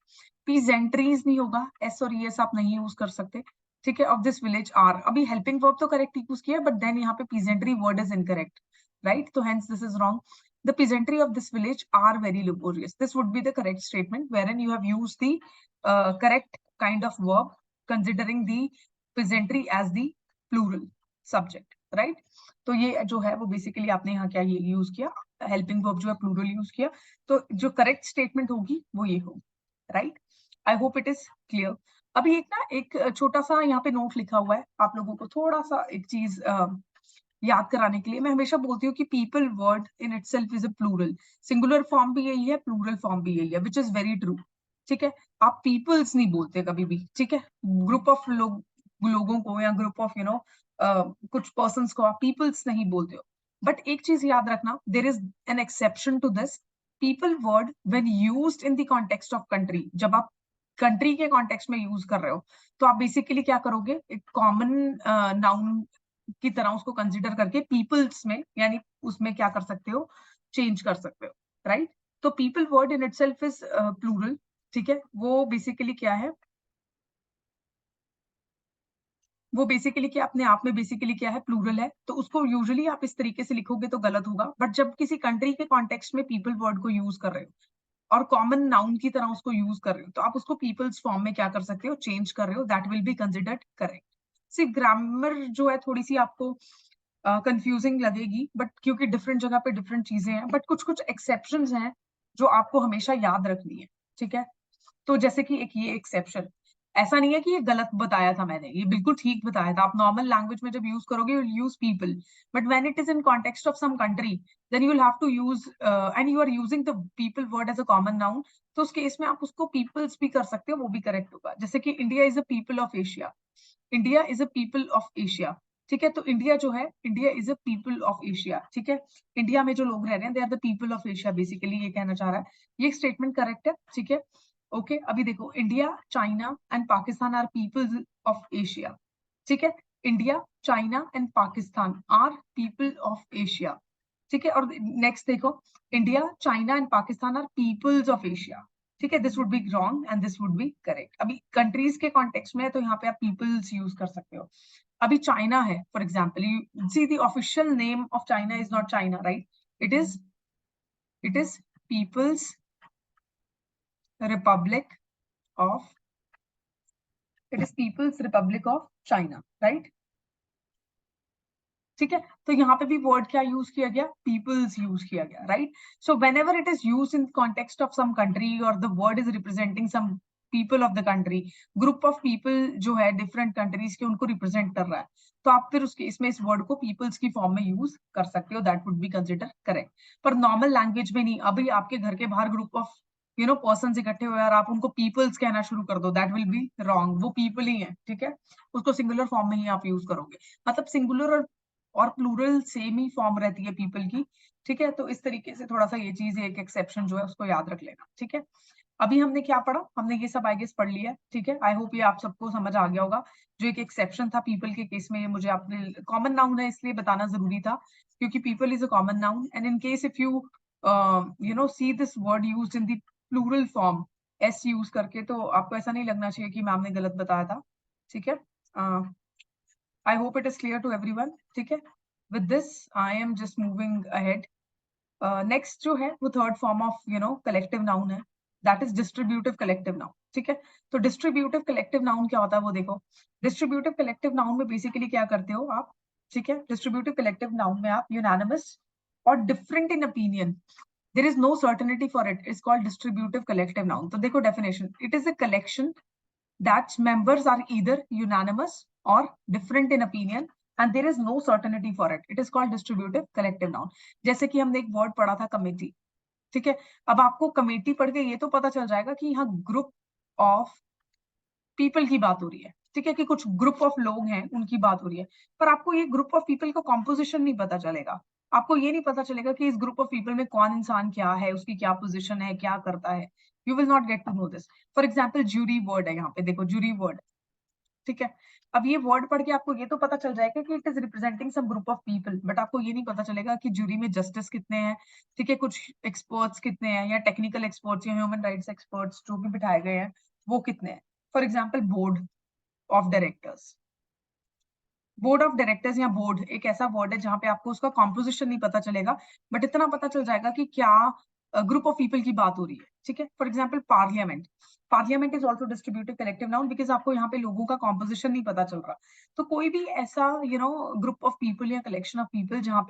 Peasantries नहीं होगा, एस और ईएस आप नहीं यूज कर सकते, ठीक है? ऑफ दिस विलेज आर, अभी हेल्पिंग वर्ब तो करेक्ट यूज किया, बट देन यहाँ पे peasantry word is incorrect, right? तो hence this is wrong. The peasantry of this village are very laborious. This would be the correct statement wherein you have used the correct kind of verb considering the peasantry as the plural subject, right? तो ये जो है वो basically आपने यहाँ क्या use किया, helping verb जो है प्लूरल यूज किया, तो जो करेक्ट स्टेटमेंट होगी वो ये होगी, right? I hope it is clear. अभी एक छोटा सा यहाँ पे नोट लिखा हुआ है, आप लोगों को थोड़ा सा एक चीज याद कराने के लिए. मैं हमेशा बोलती हूँ कि people word in itself is a plural, singular form भी यही है, प्लूरल फॉर्म भी यही है, विच इज वेरी ट्रू, ठीक है? आप पीपल्स नहीं बोलते कभी भी, ठीक है? ग्रुप ऑफ लोगों को या ग्रुप ऑफ कुछ पर्सन्स को आप पीपल्स नहीं बोलते हो. बट एक चीज याद रखना, there is an exception to this. People word when used in the context of country, जब आप कंट्री के कॉन्टेक्स्ट में यूज कर रहे हो तो आप बेसिकली क्या करोगे, एक कॉमन नाउन की तरह उसको कंसिडर करके पीपल्स में, यानी उसमें क्या कर सकते हो, चेंज कर सकते हो, राइट? तो people word in itself is plural, ठीक है? वो बेसिकली क्या है, वो बेसिकली क्या अपने आप में बेसिकली क्या है, प्लूरल है. तो उसको यूजुअली आप इस तरीके से लिखोगे तो गलत होगा, बट जब किसी कंट्री के कॉन्टेक्स्ट में पीपल वर्ड को यूज कर रहे हो और कॉमन नाउन की तरह उसको यूज कर रहे हो, तो आप उसको पीपल्स फॉर्म में क्या कर सकते हो, चेंज कर रहे हो, that will be considered correct. सिर्फ ग्रामर जो है थोड़ी सी आपको कंफ्यूजिंग लगेगी, बट क्योंकि डिफरेंट जगह पे डिफरेंट चीजें हैं, बट कुछ कुछ एक्सेप्शंस हैं जो आपको हमेशा याद रखनी है, ठीक है? तो जैसे कि एक ये एक्सेप्शन, ऐसा नहीं है कि ये गलत बताया था मैंने, ये बिल्कुल ठीक बताया था. आप नॉर्मल लैंग्वेज में जब यूज करोगे you will use people, but when it is in context of some country then you will have to use and you are using the people word as a common noun, तो उस case में आप उसको peoples भी कर सकते हो, वो भी करेक्ट होगा. जैसे कि India is a people of Asia, India is a people of Asia, ठीक है? तो इंडिया जो है, India is a people of Asia, ठीक है? इंडिया में जो लोग रह रहे हैं they are the people of Asia, basically ये कहना चाह रहा है. ये स्टेटमेंट करेक्ट है, ठीक है? ओके, अभी देखो, India, China and Pakistan are peoples of Asia, ठीक है? India, China and Pakistan are people of Asia, ठीक है? और नेक्स्ट देखो, India, China and Pakistan are peoples of Asia, ठीक है? This would be wrong and this would be correct. अभी countries के कॉन्टेक्स्ट में है तो यहाँ पे आप पीपल्स यूज कर सकते हो. अभी चाइना है for example, you see the official name of China is not China, right? It is people's republic of, it is people's republic of China, right? ठीक है? तो यहाँ पे भी वर्ड क्या यूज किया गया, पीपल्स यूज किया गया, right? So whenever it is use in context of some country और the word is representing some people of the country, group of people जो है डिफरेंट कंट्रीज के, उनको रिप्रेजेंट कर रहा है, तो आप फिर उसके इसमें इस वर्ड को पीपल्स की फॉर्म में यूज कर सकते हो, that would be consider correct. पर नॉर्मल लैंग्वेज में नहीं. अभी आपके घर के बाहर ग्रुप ऑफ पर्सन इकट्ठे हुए और आप उनको पीपल्स कहना शुरू कर दो, दैट विल बी रॉन्ग. वो पीपल ही है, ठीक है? उसको सिंगुलर फॉर्म में ही आप यूज करोगे, मतलब सिंगुलर और प्लूरल सेम ही फॉर्म रहती है पीपल की, ठीक है? तो इस तरीके से थोड़ा सा ये चीज, एक एक्सेप्शन जो है उसको याद रख लेना, ठीक है? अभी हमने क्या पढ़ा, हमने ये सब आई गेस पढ़ लिया है, ठीक है? आई होप ये आप सबको समझ आ गया होगा. जो एक एक्सेप्शन था पीपल के केस में, ये मुझे आपने, कॉमन नाउन है इसलिए बताना जरूरी था, क्योंकि people is a common noun and in case if you see this word used in the plural form S use करके, तो आपको ऐसा नहीं लगना चाहिए कि मैम ने गलत बताया था, ठीक है? I hope it is clear to everyone. ठीक है? With this, I am just moving ahead. Next जो है वो third form of collective noun है. That is distributive collective noun. ठीक है? तो distributive collective noun क्या होता है वो देखो. Distributive collective noun में basically क्या करते हो आप? ठीक है? Distributive collective noun में आप unanimous और different in opinion. There is no certainty for it. It's called distributive collective noun. तो देखो definition. It is a collection that members are either unanimous or different in opinion and there is no certainty for it. It is called distributive collective noun. जैसे कि हमने एक word पढ़ा था committee, ठीक है, अब आपको कमेटी पढ़ के ये तो पता चल जाएगा कि यहाँ ग्रुप ऑफ पीपल की बात हो रही है, ठीक है, कि कुछ ग्रुप ऑफ लोग हैं उनकी बात हो रही है, पर आपको ये ग्रुप ऑफ पीपल का कॉम्पोजिशन नहीं पता चलेगा। आपको ये नहीं पता चलेगा कि इस ग्रुप ऑफ पीपल में कौन इंसान क्या है, उसकी क्या पोजीशन है, क्या करता है। You will not get to know this. For example jury word है, यहाँ पे देखो ज्यूरी वर्ड, ठीक है। अब ये वर्ड पढ़ के आपको ये तो पता चल जाएगा कि it is representing some group of people, but आपको ये नहीं पता चलेगा कि ज्यूरी में जस्टिस कितने हैं, ठीक है, कुछ एक्सपर्ट्स कितने हैं, या टेक्निकल एक्सपर्ट्स या ह्यूमन राइट्स एक्सपर्ट्स जो भी बिठाए गए हैं वो कितने हैं। For example board of directors, board of directors या बोर्ड एक ऐसा वर्ड है जहां पे आपको उसका कॉम्पोजिशन नहीं पता चलेगा, बट इतना पता चल जाएगा कि क्या ग्रुप ऑफ पीपल की बात हो रही है, ठीक है। For example parliament, parliament is also distributive collective noun, because आपको यहाँ पे लोगों का कॉम्पोजिशन नहीं पता चल रहा। तो कोई भी ऐसा ग्रुप ऑफ पीपल या कलेक्शन ऑफ पीपल जहाँ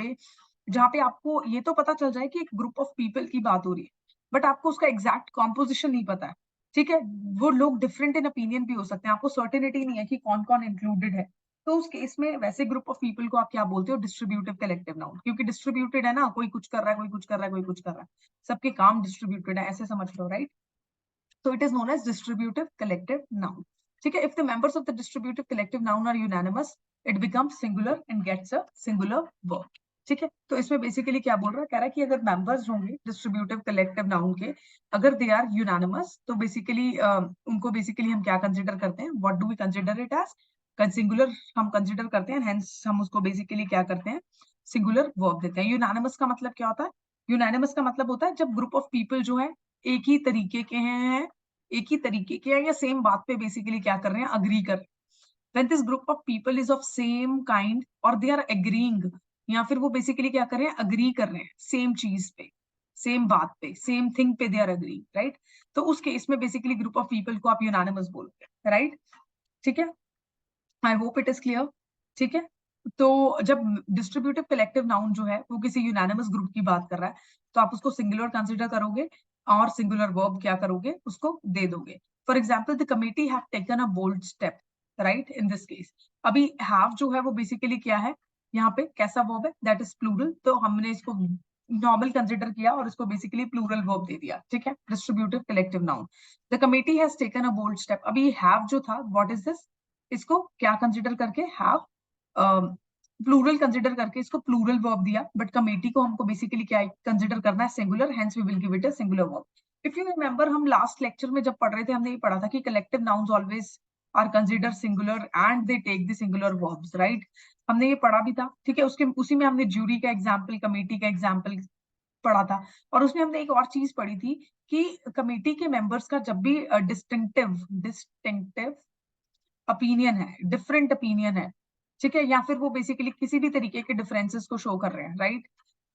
पे आपको ये तो पता चल जाए कि एक ग्रुप ऑफ पीपल की बात हो रही है, बट आपको उसका एग्जैक्ट कॉम्पोजिशन नहीं पता है, ठीक है। वो लोग डिफरेंट इन ओपिनियन भी हो सकते हैं, आपको सर्टेनिटी नहीं है कि कौन कौन इंक्लूडेड है। तो उस केस में वैसे ग्रुप ऑफ पीपल को आप क्या बोलते हो, डिस्ट्रीब्यूटिव कलेक्टिव नाउन, क्योंकि डिस्ट्रीब्यूटेड है ना, कोई कुछ कर रहा है, कोई कुछ कर रहा है, कोई कुछ कर रहा है, सबके काम डिस्ट्रीब्यूटेड है, ऐसे समझ लो, right. So it is known as distributive collective noun. ठीक है, if the members of the distributive collective noun are unanimous, it becomes singular and gets a singular verb. ठीक है, तो इसमें बेसिकली क्या बोल रहा है, कह रहा है कि अगर मेंबर्स होंगे डिस्ट्रीब्यूटिव कलेक्टिव नाउन के, अगर दे आर यूनानिमस, तो बेसिकली उनको बेसिकली हम क्या कंसिडर करते हैं, what do we consider it as singular, हम कंसिडर करते हैं, हेंस हम उसको बेसिकली क्या करते हैं, सिंगुलर वर्ब देते हैं। यूनानिमस का मतलब क्या होता है, यूनानिमस का मतलब होता है जब ग्रुप ऑफ पीपल जो है एक ही तरीके के हैं, एक ही तरीके के हैं, या सेम बात पे बेसिकली क्या कर रहे हैं, अग्री कर। when this group of people is of same kind और they are agreeing, या फिर वो बेसिकली क्या कर रहे हैं, अग्री कर रहे हैं सेम चीज पे, सेम बात पे, सेम थिंग पे दे आर अग्री, राइट। तो उस केस में बेसिकली ग्रुप ऑफ पीपल को आप यूनानिमस बोलते हैं, राइट। ठीक है, आई होप इट इज क्लियर। ठीक है, तो जब डिस्ट्रीब्यूटिव कलेक्टिव नाउन जो है वो किसी यूनानिमस ग्रुप की बात कर रहा है, तो आप उसको सिंगुलर कंसिडर करोगे और सिंगुलर वर्ब क्या करोगे, उसको दे दोगे। For example the committee have taken a bold step, right, in this case. अभी हैव जो है वो बेसिकली क्या है, यहाँ पे कैसा वर्ब है, दैट इज प्लूरल, तो हमने इसको नॉर्मल कंसिडर किया और इसको बेसिकली प्लूरल वर्ब दे दिया, ठीक है, distributive collective noun. The committee has taken a bold step, अभी हैव जो था, व्हाट इज दिस, इसको क्या कंसिडर करके, हैव प्लूरल कंसिडर करके इसको प्लूरल वर्ब दिया, बट कमेटी को हमको बेसिकली क्या कंसिडर करना है, singular, hence we will give it a singular verb. If you remember, हम लास्ट लेक्चर में जब पढ़ रहे थे हमने ये पढ़ा था कि collective nouns always are consider singular and they take the singular verbs, right. हमने ये पढ़ा भी था, ठीक है। उसके उसी में हमने ज्यूरी का एग्जाम्पल, कमेटी का एग्जाम्पल पढ़ा था, और उसमें हमने एक और चीज पढ़ी थी कि कमेटी के मेंबर्स का जब भी डिस्टिंक्टिव ओपिनियन है, डिफरेंट ओपिनियन है, ठीक है, या फिर वो बेसिकली किसी भी तरीके के डिफरेंसेस को शो कर रहे हैं, राइट।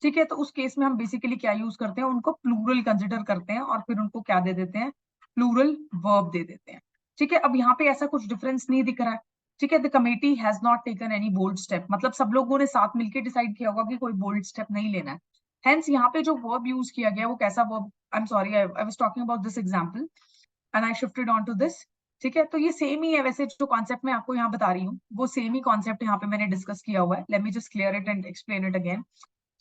ठीक है, तो उस केस में हम बेसिकली क्या यूज करते हैं, उनको प्लूरल कंसिडर करते हैं और फिर उनको क्या दे देते हैं, प्लूरल वर्ब दे देते हैं। ठीक है, अब यहाँ पे ऐसा कुछ डिफरेंस नहीं दिख रहा है, ठीक है। The committee has not taken any bold step, मतलब सब लोगों ने साथ मिलकर डिसाइड किया होगा कि कोई बोल्ड स्टेप नहीं लेना है। हेंस यहाँ पे जो वर्ब यूज किया गया वो कैसा verb, I am sorry, I was talking about this example and I shifted on to this. ठीक है, तो ये सेम ही है, वैसे जो कॉन्सेप्ट मैं आपको यहाँ बता रही हूँ वो सेम ही कॉन्सेप्ट यहाँ पे मैंने डिस्कस किया हुआ है। Let me just clear it and explain it again.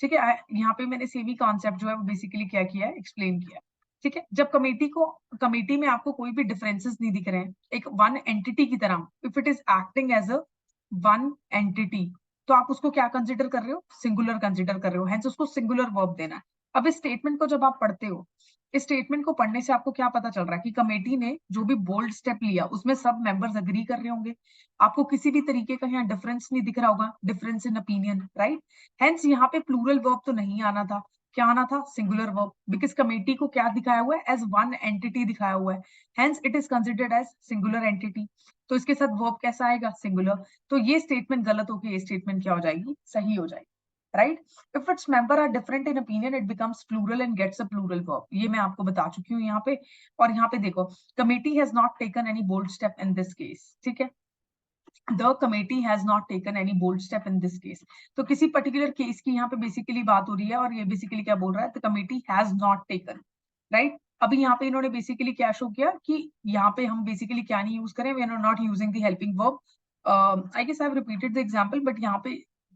ठीक है, यहाँ पे मैंने सेम ही कॉन्सेप्ट जो है वो बेसिकली क्या किया है, एक्सप्लेन किया है। ठीक है, जब कमेटी में आपको कोई भी डिफरेंसेस नहीं दिख रहे हैं, एक वन एंटिटी की तरह, if it is acting as a one entity, तो आप उसको क्या कंसिडर कर रहे हो, सिंगुलर कंसिडर कर रहे हो, हेंस उसको सिंगुलर वर्ब देना है। अब इस स्टेटमेंट को जब आप पढ़ते हो, इस स्टेटमेंट को पढ़ने से आपको क्या पता चल रहा है कि कमेटी ने जो भी बोल्ड स्टेप लिया उसमें सब मेंबर्स अग्री कर रहे होंगे, आपको किसी भी तरीके का यहाँ डिफरेंस नहीं दिख रहा होगा, difference in opinion, right. Hence यहाँ पे प्लूरल वर्ब तो नहीं आना था, क्या आना था, सिंगुलर वर्ब, बिकॉज कमेटी को क्या दिखाया हुआ है, एज वन एंटिटी दिखाया हुआ है, hence it is considered as singular entity. तो इसके साथ वर्ब कैसा आएगा, सिंगुलर। तो ये स्टेटमेंट गलत होकर ये स्टेटमेंट क्या हो जाएगी, सही हो जाएगी, right. If its member are different in opinion it becomes plural and gets a plural verb, ये मैं आपको बता चुकी हूँ यहाँ पे। और यहाँ पे देखो, committee has not taken any bold step in this case, ठीक है, the committee has not taken any bold step in this case. तो किसी पर्टिकुलर केस की यहाँ पे बेसिकली बात हो रही है, और ये बेसिकली क्या बोल रहा है, the committee has not taken, right. अभी यहाँ पे इन्होंने बेसिकली क्या शो किया कि यहाँ पे हम बेसिकली क्या नहीं यूज करें, we are not using the helping verb. I guess I have repeated the example, but यहाँ पे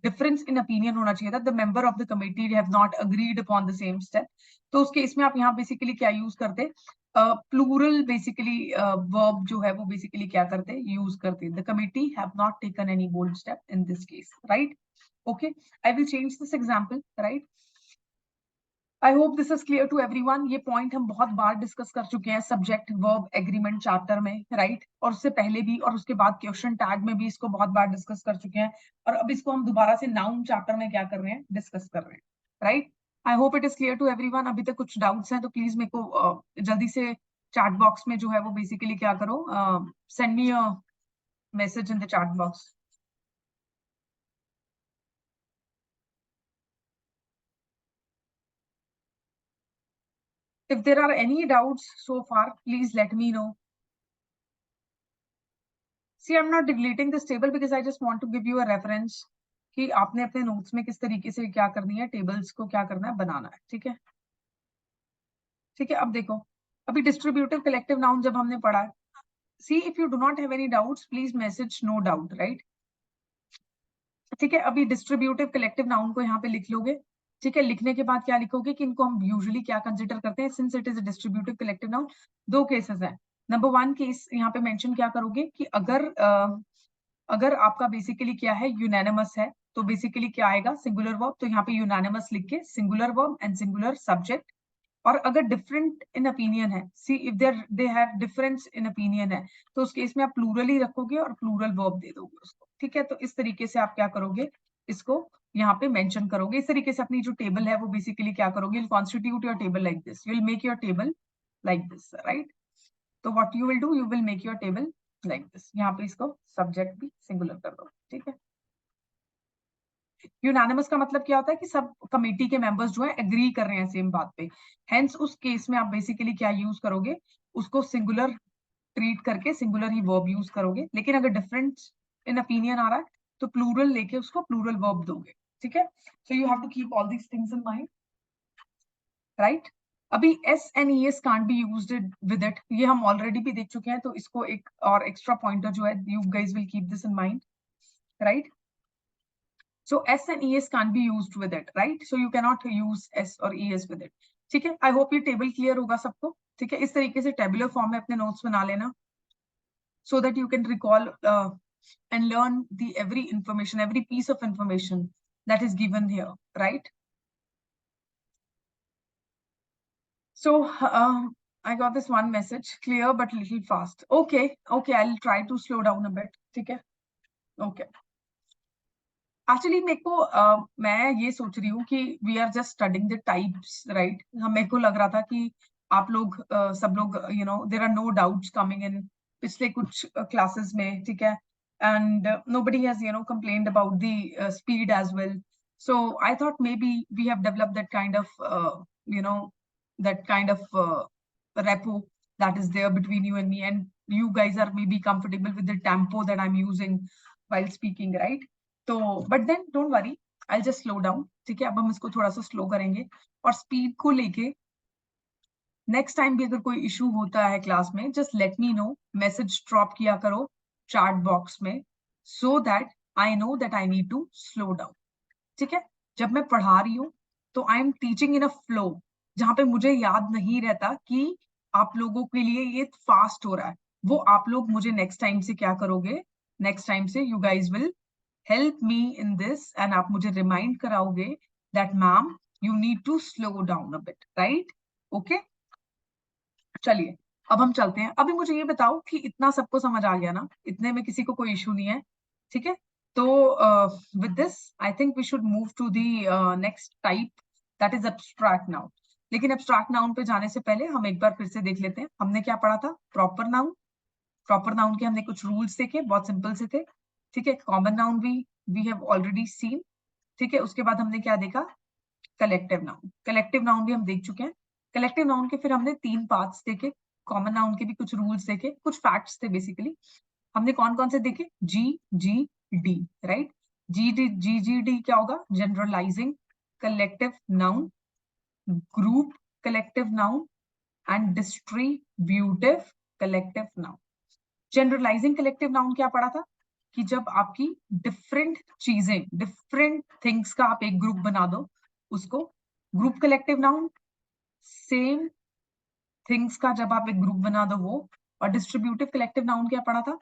डिफरेंस इन ओपिनियन होना चाहिए था, the member of the committee have not agreed upon the same step. तो उस case में आप यहाँ बेसिकली क्या यूज करते, प्लूरल बेसिकली वर्ब जो है वो बेसिकली क्या करते, यूज करते, the committee have not taken any bold step in this case, right. Okay, I will change this example, right. I hope this is clear to everyone. ये point हम बहुत बार डिस्कस कर चुके हैं सब्जेक्ट वर्ब एग्रीमेंट चैप्टर में, right, और उससे पहले भी और उसके बाद क्वेश्चन टैग में भी इसको बहुत बार डिस्कस कर चुके हैं, और अब इसको हम दोबारा से नाउन चैप्टर में क्या कर रहे हैं, डिस्कस कर रहे हैं, right. I hope it is clear to everyone. अभी तक कुछ डाउट्स हैं तो प्लीज मेरे को जल्दी से चैट बॉक्स में जो है वो बेसिकली क्या करो, send me a message in the chat box. If there are any doubts so far, please let me know. See, I'm not deleting this table because I just want to give you a reference कि आपने अपने notes में किस तरीके से क्या करनी है, टेबल्स को क्या करना है, बनाना है, ठीक है। ठीक है, अब देखो, अभी डिस्ट्रीब्यूटिव कलेक्टिव नाउन जब हमने पढ़ा है, see if you do not have any doubts please message no doubt, right. ठीक है, अभी डिस्ट्रीब्यूटिव कलेक्टिव नाउन को यहाँ पे लिख लोगे। ठीक है, लिखने के बाद क्या लिखोगे कि इनको हम यूजुअली क्या कंसिडर करते हैं, since it is a distributive collective noun. दो केसेस हैं। नंबर वन केस यहाँ पे मेंशन क्या करोगे कि अगर आपका बेसिकली क्या है, यूनानिमस है, तो बेसिकली क्या आएगा, सिंगुलर वर्ब। तो यहाँ पे यूनानिमस लिख के singular verb and singular subject. और अगर डिफरेंट इन ओपिनियन है, see if they have difference in opinion है, तो उस केस में आप प्लूरल ही रखोगे और प्लूरल वर्ब दे दोगे उसको। ठीक है, तो इस तरीके से आप क्या करोगे, इसको यहाँ पे मेंशन करोगे। इस तरीके से अपनी जो टेबल है वो बेसिकली क्या करोगे, you constitute your table like this, you will make your table like this, right. तो what you will do, you will make your table like this. यहाँ पे इसको सब्जेक्ट भी सिंगुलर कर दो, ठीक है। यूनानिमस का मतलब क्या होता है कि सब कमेटी के मेंबर्स जो है एग्री कर रहे हैं सेम बात पे। हेंस उस केस में आप बेसिकली क्या यूज करोगे, उसको सिंगुलर ट्रीट करके सिंगुलर ही वर्ब यूज करोगे। लेकिन अगर डिफरेंट इन ओपिनियन आ रहा है तो प्लूरल लेके उसको प्लूरल वर्ब दोगे, ठीक है। So you have to keep all these things in mind, right. अभी S and E S can't be used with it, ये हम ऑलरेडी भी देख चुके हैं, तो इसको एक और एक्स्ट्रा पॉइंटर जो है, you guys will keep this in mind, right. So S and ES can't be used with it, right? So you cannot use S or ES with it. ठीक है, I hope ये table clear होगा सबको। ठीक है, इस तरीके से टेबुलर फॉर्म में अपने नोट्स बना लेना, so that you can recall and learn the every information, every piece of information that is given here, right? So I got this one message, clear but little fast. Okay, okay, I'll try to slow down a bit. ठीक है, okay. Actually मेरे को मैं ये सोच रही हूँ कि we are just studying the types, right. हम मेरे को लग रहा था कि आप लोग सब लोग you know there are no doubts coming in पिछले कुछ क्लासेस में, ठीक है। And nobody has complained about the speed as well. So I thought maybe we have developed that kind of you know that kind of repo that is there between you and me, and you guys are maybe comfortable with the tempo that I'm using while speaking, right? तो but then don't worry, I just slow down. ठीक है, अब हम इसको थोड़ा सा slow करेंगे, और स्पीड को लेके नेक्स्ट टाइम भी अगर कोई इशू होता है क्लास में, just let me know, message drop किया करो चैट बॉक्स में, so that I know that I need to slow down. ठीक है, जब मैं पढ़ा रही हूँ तो I am teaching in a flow, जहां पे मुझे याद नहीं रहता कि आप लोगों के लिए ये फास्ट हो रहा है। वो आप लोग मुझे नेक्स्ट टाइम से क्या करोगे, नेक्स्ट टाइम से you guys will help me in this, and आप मुझे रिमाइंड कराओगे that ma'am you need to slow down a bit, right? Okay, चलिए अब हम चलते हैं। अभी मुझे ये बताओ कि इतना सबको समझ आ गया ना, इतने में किसी को कोई इशू नहीं है, ठीक है। तो with this I think we should move to the next type, that is abstract noun. लेकिन एब्स्ट्रैक्ट नाउन पे जाने से पहले हम एक बार फिर से देख लेते हैं हमने क्या पढ़ा था। प्रॉपर नाउन, प्रॉपर नाउन के हमने कुछ रूल्स देखे, बहुत सिंपल से थे, ठीक है। Common noun we have already seen, ठीक है। उसके बाद हमने क्या देखा, कलेक्टिव नाउन। कलेक्टिव नाउन भी हम देख चुके हैं। कलेक्टिव नाउन के फिर हमने 3 पार्ट्स देखे, कॉमन नाउन के भी कुछ रूल्स देखे, कुछ फैक्ट्स थे बेसिकली। हमने कौन कौन से देखे, G G D, right. G D क्या होगा, generalising collective noun, group collective noun and distributive collective noun. Generalising collective noun क्या पढ़ा था, कि जब आपकी डिफरेंट चीजें, डिफरेंट थिंग्स का आप एक ग्रुप बना दो, उसको group collective noun. Same things का जब आप एक ग्रुप बना दो वो। और डिस्ट्रीब्यूटिव कलेक्टिव नाउन क्या पढ़ा था?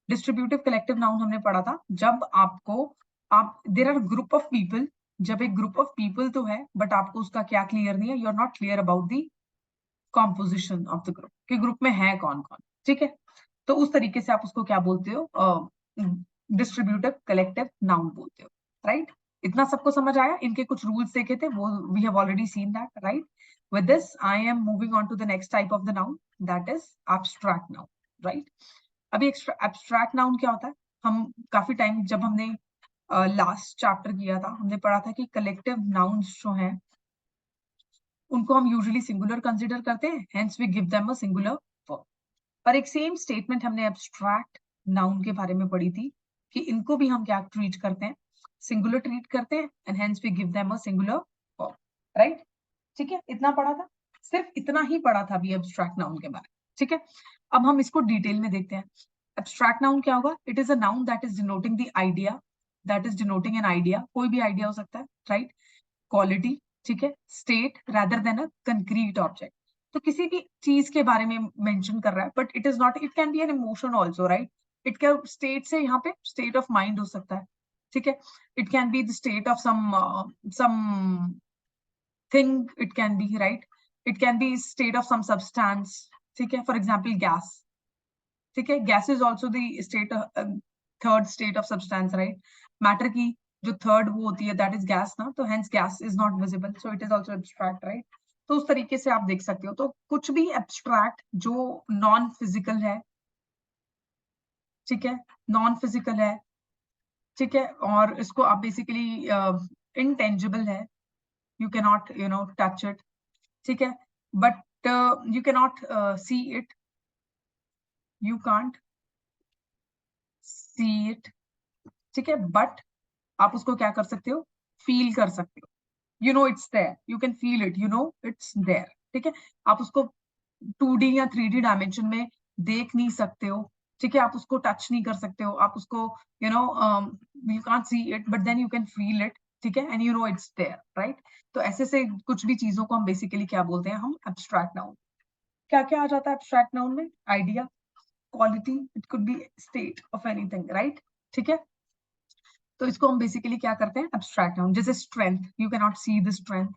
डिस्ट्रीब्यूटिव कलेक्टिव नाउन हमने पढ़ा था जब आपको, आप there are group of people, जब एक ग्रुप ऑफ पीपल तो है बट आपको उसका क्या क्लियर नहीं है, you are not clear about the composition of the group, कि ग्रुप में है कौन कौन। ठीक है, तो उस तरीके से आप उसको क्या बोलते हो? डिस्ट्रीब्यूटिव कलेक्टिव नाउन बोलते हो, राइट? इतना सबको समझ आया? इनके कुछ रूल्स देखे थे वो, we have already seen that, right? With this, I am moving on to the next type of the noun, that is abstract noun, right? अभी abstract noun क्या होता है? हम काफी टाइम जब हमने लास्ट चैप्टर किया था, हमने पढ़ा था कि कलेक्टिव नाउन्स जो हैं उनको हम यूजुअली सिंगुलर कंसिडर करते हैं, hence we give them a singular form. पर एक सेम स्टेटमेंट हमने एब्स्ट्रैक्ट नाउन के बारे में पढ़ी थी कि इनको भी हम क्या ट्रीट करते हैं? सिंगुलर ट्रीट करते हैं, and hence we give them a singular form, right? ठीक है, इतना पढ़ा था, सिर्फ इतना ही पढ़ा था अभी एब्स्ट्रैक्ट नाउन के बारे में। ठीक है, अब हम इसको डिटेल में देखते हैं। एब्स्ट्रैक्ट नाउन क्या होगा? It is a noun that is denoting the idea, that is denoting an idea, कोई भी आइडिया हो सकता है, राइट? क्वालिटी, ठीक है, स्टेट रादर देन अ कंक्रीट ऑब्जेक्ट। तो किसी भी चीज के बारे में मेंशन कर रहा है, but it is not, it can be an emotion also, right? It can state से यहाँ पे स्टेट ऑफ माइंड हो सकता है, ठीक है? It can be the state of something, it can be, right? It can be state of some substance, ठीक है? फॉर एग्जाम्पल गैस, ठीक है, gas is also the state, third state of substance, right? Matter की जो third वो होती है, that is gas ना, तो hence gas is not visible, so it is also abstract, right? तो उस तरीके से आप देख सकते हो। तो कुछ भी एब्स्ट्रैक्ट जो नॉन फिजिकल है, ठीक है, नॉन फिजिकल है, ठीक है, और इसको आप बेसिकली इनटेंजिबल है, you can not touch it, ठीक है, but you can not see it, you can't see it, ठीक है, बट आप उसको क्या कर सकते हो? फील कर सकते हो, you know it's there, you can feel it, you know it's there, ठीक है? आप उसको 2D या 3D डायमेंशन में देख नहीं सकते हो, ठीक है, आप उसको टच नहीं कर सकते हो, आप उसको you can't see it but then you can feel it, ठीक है, and you know it's there, right? तो ऐसे से कुछ भी चीजों को हम बेसिकली क्या बोलते हैं? हम एब्स्ट्रैक्ट नाउन। क्या क्या आ जाता है एब्स्ट्रैक्ट नाउन में? Idea, quality, it could be state of anything, right? ठीक है, तो इसको हम बेसिकली क्या करते हैं? Abstract noun. जैसे strength, you can not see the strength,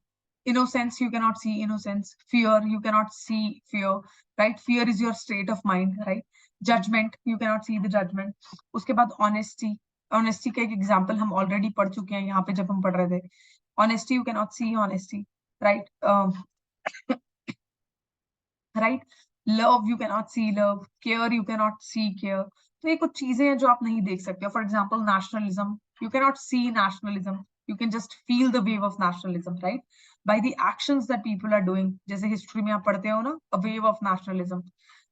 innocence, you cannot see innocence, fear, you cannot see fear, right? Fear is your state of mind, right? Judgment, you cannot see the judgment. उसके बाद honesty, honesty का एक example हम already पढ़ चुके हैं यहाँ पे जब हम पढ़ रहे थे। honesty, you cannot see honesty, right? Right? Love, you can not see love, care, you can not see care. तो ये कुछ चीजें हैं जो आप नहीं देख सकते हो। For example nationalism, you can not see nationalism, you can just feel the wave of nationalism, right? By the actions that people are doing, जैसे हिस्ट्री में आप पढ़ते हो ना, अ वेव ऑफ नेशनलिज्म।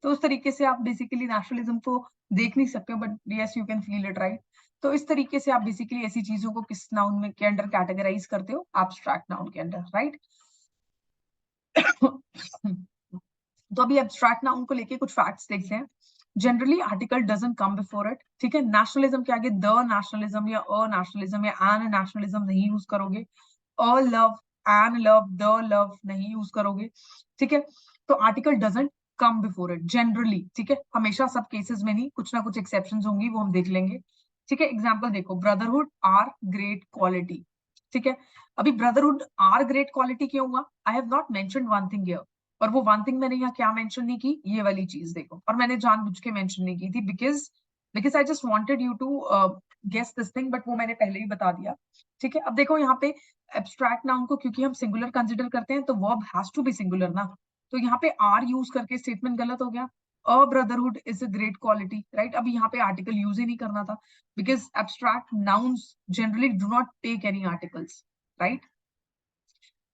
तो उस तरीके से आप बेसिकली नेशनलिज्म को देख नहीं सकते हो, but yes you can feel it, right? तो इस तरीके से आप बेसिकली ऐसी चीजों को किस नाउन में के अंडर कैटेगराइज करते हो? एब्स्ट्रैक्ट नाउन के अंडर, राइट? तो अभी एब्स्ट्रैक्ट नाउन को लेके कुछ फैक्ट्स देखते हैं। Generally article doesn't come before it, ठीक है? नेशनलिज्म के आगे द नेशनलिज्म या अ नेशनलिज्म या एन नेशनलिज्म नहीं यूज करोगे। A love, an love, the love नहीं यूज करोगे, ठीक है? तो article doesn't come before it generally, ठीक है? हमेशा सब केसेस में नहीं, कुछ ना कुछ एक्सेप्शंस होंगी, वो हम देख लेंगे, ठीक है? एग्जाम्पल देखो, ब्रदरहुड आर ग्रेट क्वालिटी, ठीक है? अभी ब्रदरहुड आर ग्रेट क्वालिटी क्यों हुआ? I have not mentioned one thing here, और वो वन थिंग मैंने यहाँ क्या मेंशन नहीं की? ये वाली चीज देखो, और मैंने जानबूझ के मेंशन नहीं की थी, because because I just wanted you to guess this thing, but वो मैंने पहले ही बता दिया, ठीक है? अब देखो यहाँ पे एब्स्ट्रैक्ट नाउन को क्योंकि हम सिंगुलर कंसिडर करते हैं, तो verb has to be singular ना, तो यहाँ पे आर यूज करके स्टेटमेंट गलत हो गया। A brotherhood is a great quality, right? अभी यहाँ पे आर्टिकल यूज ही नहीं करना था, because abstract nouns generally do not take any articles, right?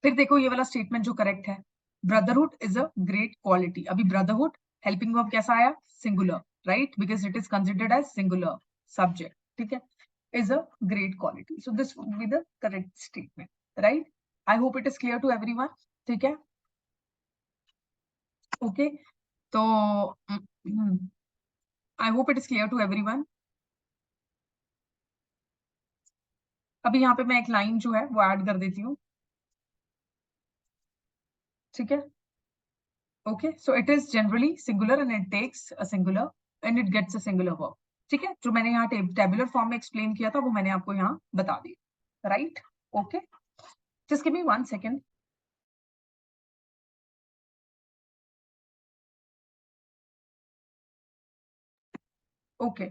फिर देखो ये वाला स्टेटमेंट जो करेक्ट है, brotherhood is a great quality. अभी ब्रदरहुड हेल्पिंग वर्ब कैसा आया? Singular, right? Because it is considered as singular subject, ठीक है? Is a great quality, so this would be the correct statement, right? I hope it is clear to everyone, ठीक है? Okay, तो I hope it is clear to everyone. अभी यहाँ पे मैं एक लाइन जो है वो ऐड कर देती हूँ, ठीक है। Okay, so it is generally singular and it takes a singular and it gets a singular verb, ठीक है। जो मैंने यहाँ टेबुलर फॉर्म में एक्सप्लेन किया था वो मैंने आपको यहाँ बता दिया, right. Okay, just give me 1 second. Okay,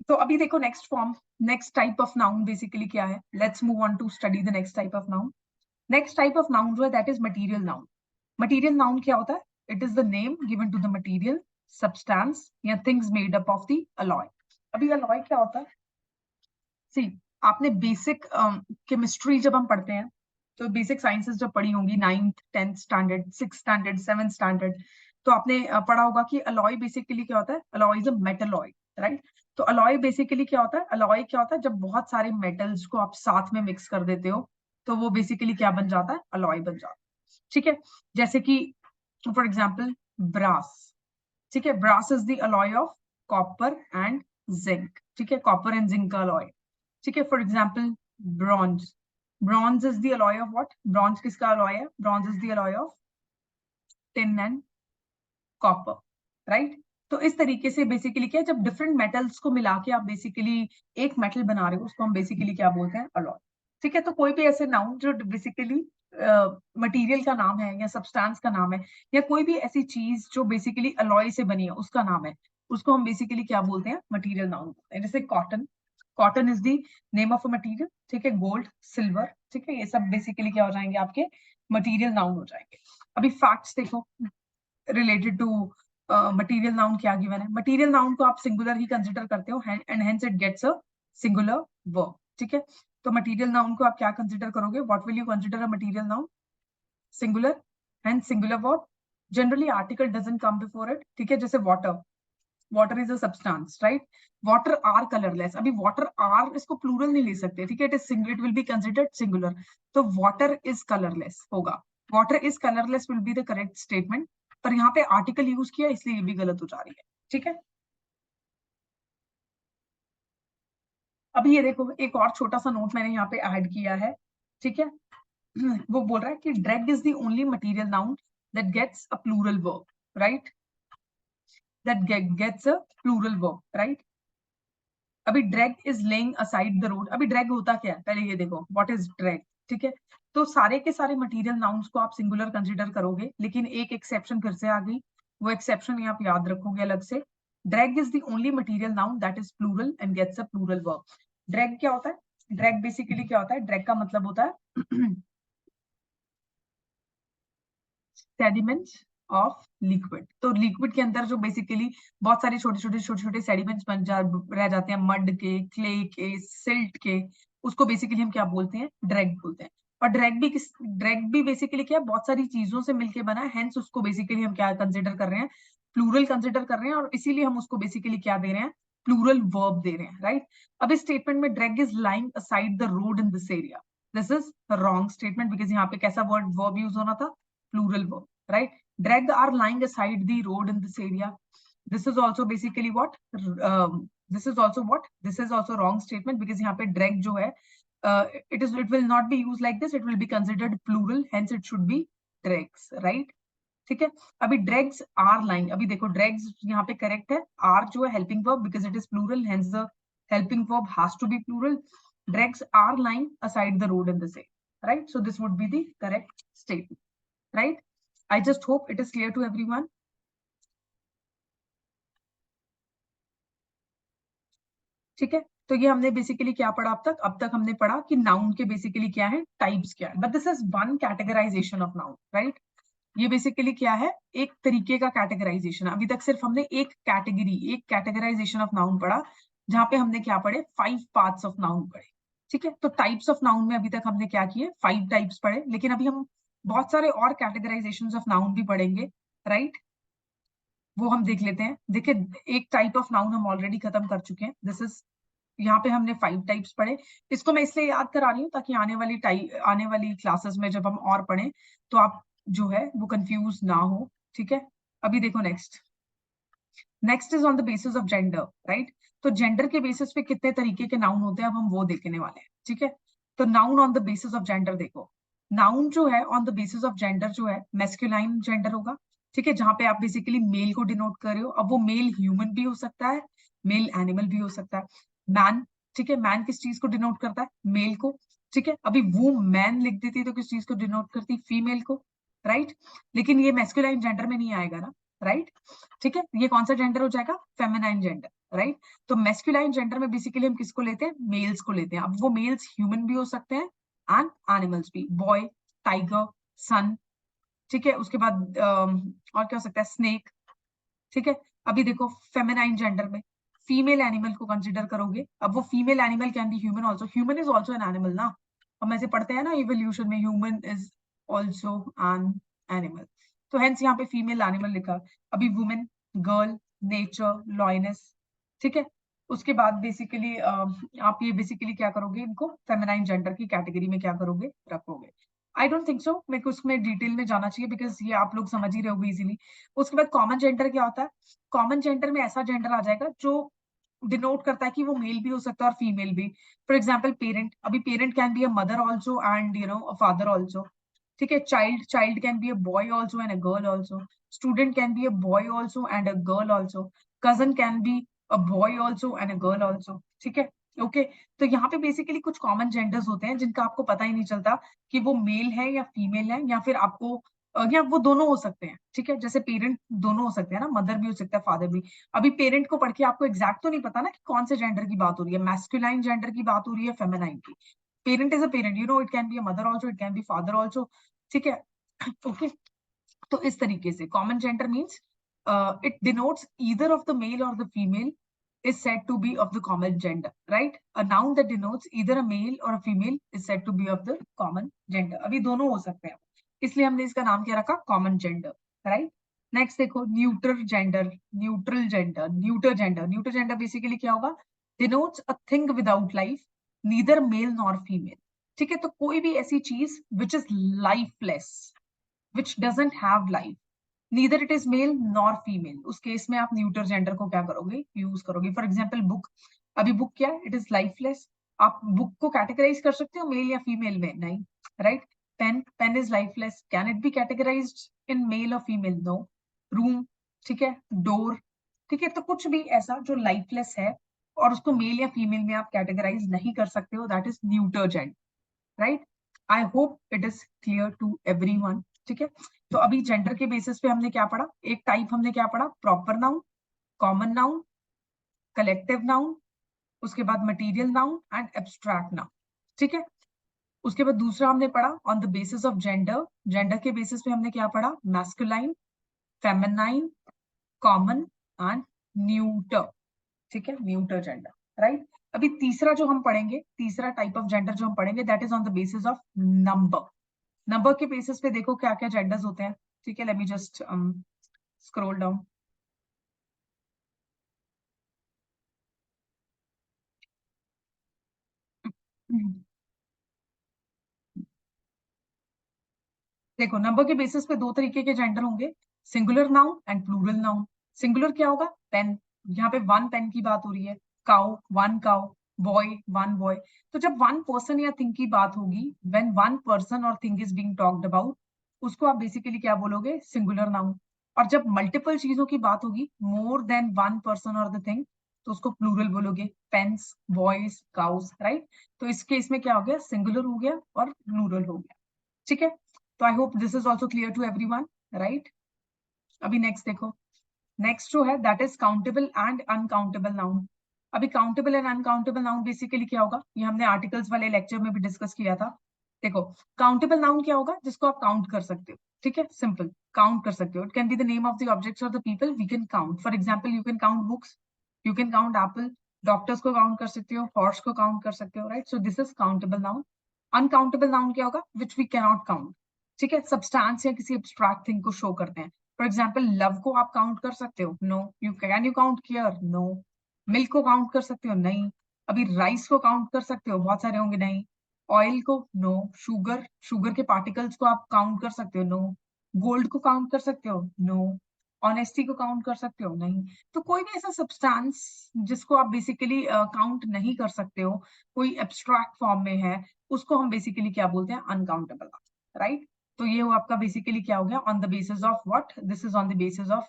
तो अभी देखो next form, next type of noun basically क्या है। Let's move on to study the next type of noun. Next type of noun जो है that is material noun. Material noun क्या होता है? It is the name given to the material, substance या things made up of the alloy. अभी alloy क्या होता है? सी, आपने बेसिक केमिस्ट्री जब हम पढ़ते हैं, तो बेसिक साइंसेस जब पढ़ी होंगी 9th 10th standard, 6th standard, 7th standard, तो आपने पढ़ा होगा कि अलॉय बेसिकली क्या होता है। Alloy is a metal alloy, right. तो अलॉय बेसिकली क्या होता है? अलॉय क्या होता है? जब बहुत सारे मेटल्स को आप साथ में मिक्स कर देते हो तो वो बेसिकली क्या बन जाता है? अलॉय बन जाता है, ठीक है। जैसे कि फॉर एग्जाम्पल ब्रास, ठीक है। Brass is the alloy of copper and zinc, ठीक है। कॉपर एंड जिंक का अलॉय, ठीक है। For example bronze, bronze is the alloy of what? Bronze किसका अलॉय है? Bronze is the alloy of tin and copper, right. तो इस तरीके से बेसिकली क्या है, जब डिफरेंट मेटल्स को मिला के आप बेसिकली एक मेटल बना रहे हो उसको हम बेसिकली क्या बोलते हैं? अलॉय, ठीक है। तो कोई भी ऐसे नाउन जो बेसिकली मटेरियल का नाम है या सब्सटेंस का नाम है या कोई भी ऐसी चीज जो बेसिकली अलॉय से बनी है उसका नाम है, उसको हम बेसिकली क्या बोलते हैं? मटेरियल नाउन बोलते हैं। जैसे cotton, cotton is the name of a material, ठीक है। गोल्ड, सिल्वर, ठीक है, ये सब बेसिकली क्या हो जाएंगे? आपके मटेरियल नाउन हो जाएंगे। अभी फैक्ट्स देखो रिलेटेड टू मटेरियल नाउन क्या गिवन है। मटेरियल नाउन को आप सिंगुलर ही कंसिडर करते हो and hence it gets a singular verb, ठीक है। तो मटेरियल नाउन को आप क्या कंसिडर करोगे? What will you consider a material noun? Singular and singular verb. Generally article doesn't come before it, ठीक है। जैसे water, water is a substance, right. Water are colourless, अभी वाटर आर इसको प्लूरल नहीं ले सकते, ठीक है। It is single, it will be considered singular. तो वाटर इज कलरलेस होगा, water is colourless will be the correct statement. पर यहाँ पे आर्टिकल यूज किया इसलिए ये भी गलत हो जा रही है, ठीक है। अभी ये देखो एक और छोटा सा नोट मैंने यहाँ पे ऐड किया है, ठीक है। वो बोल रहा है कि drag is the only material noun that gets a plural verb, right. That gets a plural verb, right. अभी drag is laying aside the road. अभी ड्रैग होता क्या है पहले ये देखो, व्हाट इज ड्रैग, ठीक है। तो सारे के सारे मटेरियल नाउन्स को आप सिंगुलर कंसीडर करोगे, लेकिन एक एक्सेप्शन फिर से आ गई। वो एक्सेप्शन आप याद रखोगे अलग से। Drag is the only material noun that is plural and gets a plural verb. Drag क्या होता है? ड्रैग बेसिकली क्या होता है? ड्रैग का मतलब होता है सेडिमेंट्स ऑफ लिक्विड। तो लिक्विड के अंदर जो बेसिकली बहुत सारे छोटे छोटे सेडिमेंट्स रह जाते हैं, मड के, क्ले के, सिल्ट के, उसको बेसिकली हम क्या बोलते हैं? ड्रैग बोलते हैं। और ड्रैग भी बेसिकली क्या है? बहुत सारी चीजों से मिलके बना है, हेंस उसको बेसिकली हम क्या कंसिडर कर रहे हैं? प्लूरल कंसिडर कर रहे हैं, और इसीलिए हम उसको बेसिकली क्या दे रहे हैं? प्लूरल वर्ब दे रहे हैं, राइट। अब इस स्टेटमेंट में drag is lying aside the road in this area, this is wrong statement, because यहाँ पे कैसा वर्ब यूज होना था? Plural verb, right? Drag are lying aside the road in this area. This is also basically what? This is also what? This is also wrong statement, because यहाँ पे drag जो है, it will not be used like this. It will be considered plural, hence it should be drags, right? ठीक है। अभी drags are lying, अभी देखो drags यहाँ पे correct है, are जो है helping verb because it is plural, hence the helping verb has to be plural. Drags are lying aside the road in this area, right? So this would be the correct statement, right? I just hope it is clear to everyone. ठीक है। तो ये हमने basically क्या पढ़ा अब तक? अब तक हमने पढ़ा कि नाउन के बेसिकली क्या है, टाइप्स क्या है। But this is one categorisation of noun, right. ये बेसिकली क्या है? एक तरीके का कैटेगराइजेशन। अभी तक सिर्फ हमने एक कैटेगरी, एक कैटेगराइजेशन ऑफ नाउन पढ़ा, जहां पे हमने क्या पढ़े? 5 पार्ट्स ऑफ नाउन पढ़े, ठीक है। तो टाइप्स ऑफ नाउन में अभी तक हमने क्या किए? 5 टाइप्स पढ़े, लेकिन अभी हम बहुत सारे और कैटेगराइजेशन ऑफ नाउन भी पढ़ेंगे, राइट। वो हम देख लेते हैं। देखिए एक टाइप ऑफ नाउन हम ऑलरेडी खत्म कर चुके हैं, दिस इज, यहाँ पे हमने 5 टाइप्स पढ़े। इसको मैं इसलिए याद करा रही हूँ ताकि आने वाली क्लासेस में जब हम और पढ़ें तो आप जो है वो कंफ्यूज ना हो, ठीक है। अभी देखो next, next is on the basis of gender, right. तो जेंडर के बेसिस पे कितने तरीके के नाउन होते हैं अब हम वो देखने वाले हैं, ठीक है। तो noun on the basis of gender देखो, नाउन जो है on the basis of gender जो है मैस्कुलाइन जेंडर होगा, ठीक है, जहां पे आप बेसिकली मेल को डिनोट कर रहे हो। अब वो मेल ह्यूमन भी हो सकता है, मेल एनिमल भी हो सकता है। मैन, ठीक है, मैन किस चीज को डिनोट करता है, मेल को, ठीक है। अभी वो मैन लिख देती तो किस चीज को डिनोट करती, फीमेल को, राइट। लेकिन ये मैस्कुलाइन जेंडर में नहीं आएगा ना, राइट, ठीक है। ये कौन सा जेंडर हो जाएगा, फेमिनाइन जेंडर, राइट। तो मैस्कुलाइन जेंडर में बेसिकली हम किसको लेते हैं, मेल्स को लेते हैं। अब वो मेल्स ह्यूमन भी हो सकते हैं एंड एनिमल्स भी, बॉय, टाइगर, सन, ठीक है। उसके बाद और क्या हो सकता है, स्नेक, ठीक है। अभी देखो फेमिनाइन जेंडर में फीमेल एनिमल को कंसिडर करोगे, अब वो female animal can be human also, human is also an animal ना, हम ऐसे पढ़ते हैं ना इवोल्यूशन में, human is also an animal. तो हेंस यहाँ पे फीमेल एनिमल लिखा। अभी वुमेन, गर्ल, नेचर, लॉयनेस, ठीक है। उसके बाद बेसिकली आप ये बेसिकली क्या करोगे, इनको फेमिनाइन जेंडर की कैटेगरी में क्या करोगे, रखोगे। आई डोंट थिंक सो मेरे को उसमें डिटेल में जाना चाहिए, बिकॉज ये आप लोग समझ ही रहे होगे इजीली। उसके बाद कॉमन जेंडर क्या होता है, कॉमन जेंडर में ऐसा जेंडर आ जाएगा जो डिनोट करता है कि वो मेल भी हो सकता है और फीमेल भी। फॉर एग्जाम्पल पेरेंट, अभी parent can be a mother also and a father also, ठीक है। Child, child can be a boy also and a girl also. Student can be a boy also and a girl also. Cousin can be a boy also and a girl also, ठीक है, okay. तो यहाँ पे basically कुछ common genders होते हैं जिनका आपको पता ही नहीं चलता कि वो मेल है या फीमेल है, या फिर आपको या वो दोनों हो सकते हैं, ठीक है। जैसे पेरेंट दोनों हो सकते हैं ना, मदर भी हो सकता है, फादर भी। अभी पेरेंट को पढ़ के आपको एग्जैक्ट तो नहीं पता ना कि कौन से जेंडर की बात हो रही है, मैस्कुलाइन जेंडर की बात हो रही है, फेमिनाइन की। Parent is a parent, it can be a mother also, it can be father also, ठीक है, ओके। तो इस तरीके से common gender means it denotes either of the male और the female is said to be of the common gender, right? A noun that denotes either a male or a female is said to be of the common gender. अभी दोनों हो सकते हैं, इसलिए हमने इसका नाम क्या रखा, कॉमन जेंडर, राइट। नेक्स्ट देखो neutral gender, neutral gender, neuter gender. Neuter gender basically क्या होगा, denotes a thing without life, neither male nor female, ठीक है। तो कोई भी ऐसी चीज which is lifeless, which doesn't have life, neither it is male nor female, उस केस में आप न्यूटर जेंडर को क्या करोगे, यूज करोगे। फॉर एग्जाम्पल बुक, अभी बुक क्या है, इट इज लाइफलेस। आप बुक को कैटेगराइज कर सकते हो मेल या फीमेल में, नहीं, right. Pen, pen is lifeless, can it be categorised in male और फीमेल, नो। रूम, ठीक है, डोर, ठीक है। तो कुछ भी ऐसा जो लाइफलेस है और उसको मेल या फीमेल में आप कैटेगराइज नहीं कर सकते हो, that is neuter gender, right. I hope it is clear to everyone, ठीक है। तो अभी जेंडर के बेसिस पे हमने क्या पढ़ा, एक टाइप हमने क्या पढ़ा, proper noun, common noun, collective noun, उसके बाद material noun and abstract noun, ठीक है। उसके बाद दूसरा हमने पढ़ा on the basis of gender, gender के बेसिस पे हमने क्या पढ़ा, masculine, feminine, common and neuter, ठीक है, न्यूटर जेंडर, राइट। अभी तीसरा जो हम पढ़ेंगे, तीसरा टाइप ऑफ जेंडर जो हम पढ़ेंगे, that is on the basis of number. Number के बेसिस पे देखो क्या क्या जेंडर्स होते हैं, ठीक है। Let me just scroll down. देखो नंबर के बेसिस पे दो तरीके के जेंडर होंगे, singular noun and plural noun. Singular क्या होगा, पेन, यहाँ पे वन पेन की बात हो रही है। Cow, one cow. Boy, one boy. तो जब वन पर्सन या थिंग की बात होगी, व्हेन वन पर्सन और thing is being talked about, उसको आप बेसिकली क्या बोलोगे, सिंगुलर नाउन। और जब मल्टीपल चीजों की बात होगी, मोर देन वन पर्सन और द थिंग, तो उसको प्लूरल बोलोगे, पेन्स, बॉयज, काउस, राइट। तो इस केस में क्या हो गया, सिंगुलर हो गया और प्लूरल हो गया, ठीक है। तो I hope this is also clear to everyone, right. अभी नेक्स्ट देखो, नेक्स्ट जो है that is countable and uncountable noun. अभी countable and uncountable noun basically क्या होगा, ये हमने आर्टिकल्स वाले लेक्चर में भी डिस्कस किया था। देखो काउंटेबल नाउन क्या होगा, जिसको आप काउंट कर सकते हो, ठीक है, सिंपल, काउंट कर सकते हो। It can be the name of the objects और the people we can count. For example you can count books, you can count apple, doctors को काउंट कर सकते हो, हॉर्स को काउंट कर सकते हो, right. So this is countable noun. Uncountable noun क्या होगा, विच वी कैनॉट काउंट, ठीक है, सब्सटेंस या किसी एब्स्ट्रैक्ट थिंग को शो करते हैं। फॉर एग्जाम्पल लव को आप काउंट कर सकते हो, no. You can you count care, no. Milk को काउंट कर सकते हो, नहीं। अभी राइस को काउंट कर सकते हो, बहुत सारे होंगे, नहीं। ऑयल को, नो। शुगर, शुगर के पार्टिकल्स को आप काउंट कर सकते हो, नो। गोल्ड को काउंट कर सकते हो, नो। ऑनेस्टी को काउंट कर सकते हो? नहीं। तो कोई भी ऐसा सब्सटेंस जिसको आप बेसिकली काउंट नहीं कर सकते हो, कोई एब्स्ट्रैक्ट फॉर्म में है, उसको हम बेसिकली क्या बोलते हैं? Uncountable, right? तो ये वो आपका बेसिकली क्या हो गया? On the basis of what? This is on the basis of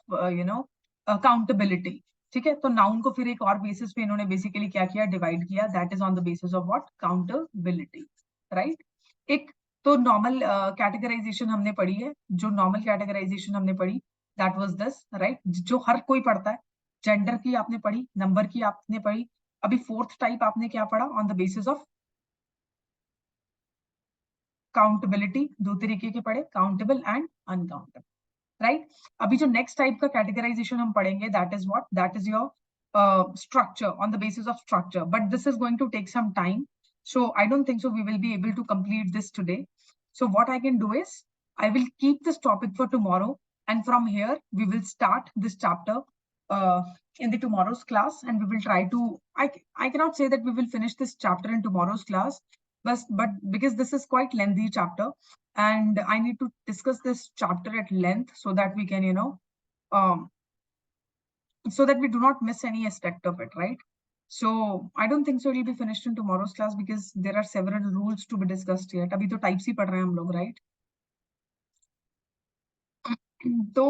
accountability. ठीक है, तो नाउन को फिर एक और बेसिस पे इन्होंने बेसिकली क्या किया? डिवाइड किया, that is on the basis of what? Accountability, right? एक तो नॉर्मल कैटेगराइजेशन हमने पढ़ी है, जो नॉर्मल कैटेगराइजेशन हमने पढ़ी दैट वाज दिस, राइट? जो हर कोई पढ़ता है। जेंडर की आपने पढ़ी, नंबर की आपने पढ़ी, अभी फोर्थ टाइप आपने क्या पढ़ा? On the basis of accountability. दो तरीके के पढ़े, काउंटेबल एंड अनकाउंटेबल, राइट? अभी जो नेक्स्ट टाइप का कैटेगराइजेशन हम पढ़ेंगे that is what? That is your structure, on the basis of structure, but this is going to take some time, so I don't think so we will be able to complete this today. So what I can do is I will keep this topic for tomorrow, and from here we will start this chapter uh, in the tomorrow's class, and we will try to I cannot say that we will finish this chapter in tomorrow's class, but because this is quite lengthy chapter and I need to discuss this chapter at length so that we can um, so that we do not miss any aspect of it, right? So I don't think so it will be finished in tomorrow's class because there are several rules to be discussed yet. अभी तो types ही पढ़ रहे हैं हम लोग, right? तो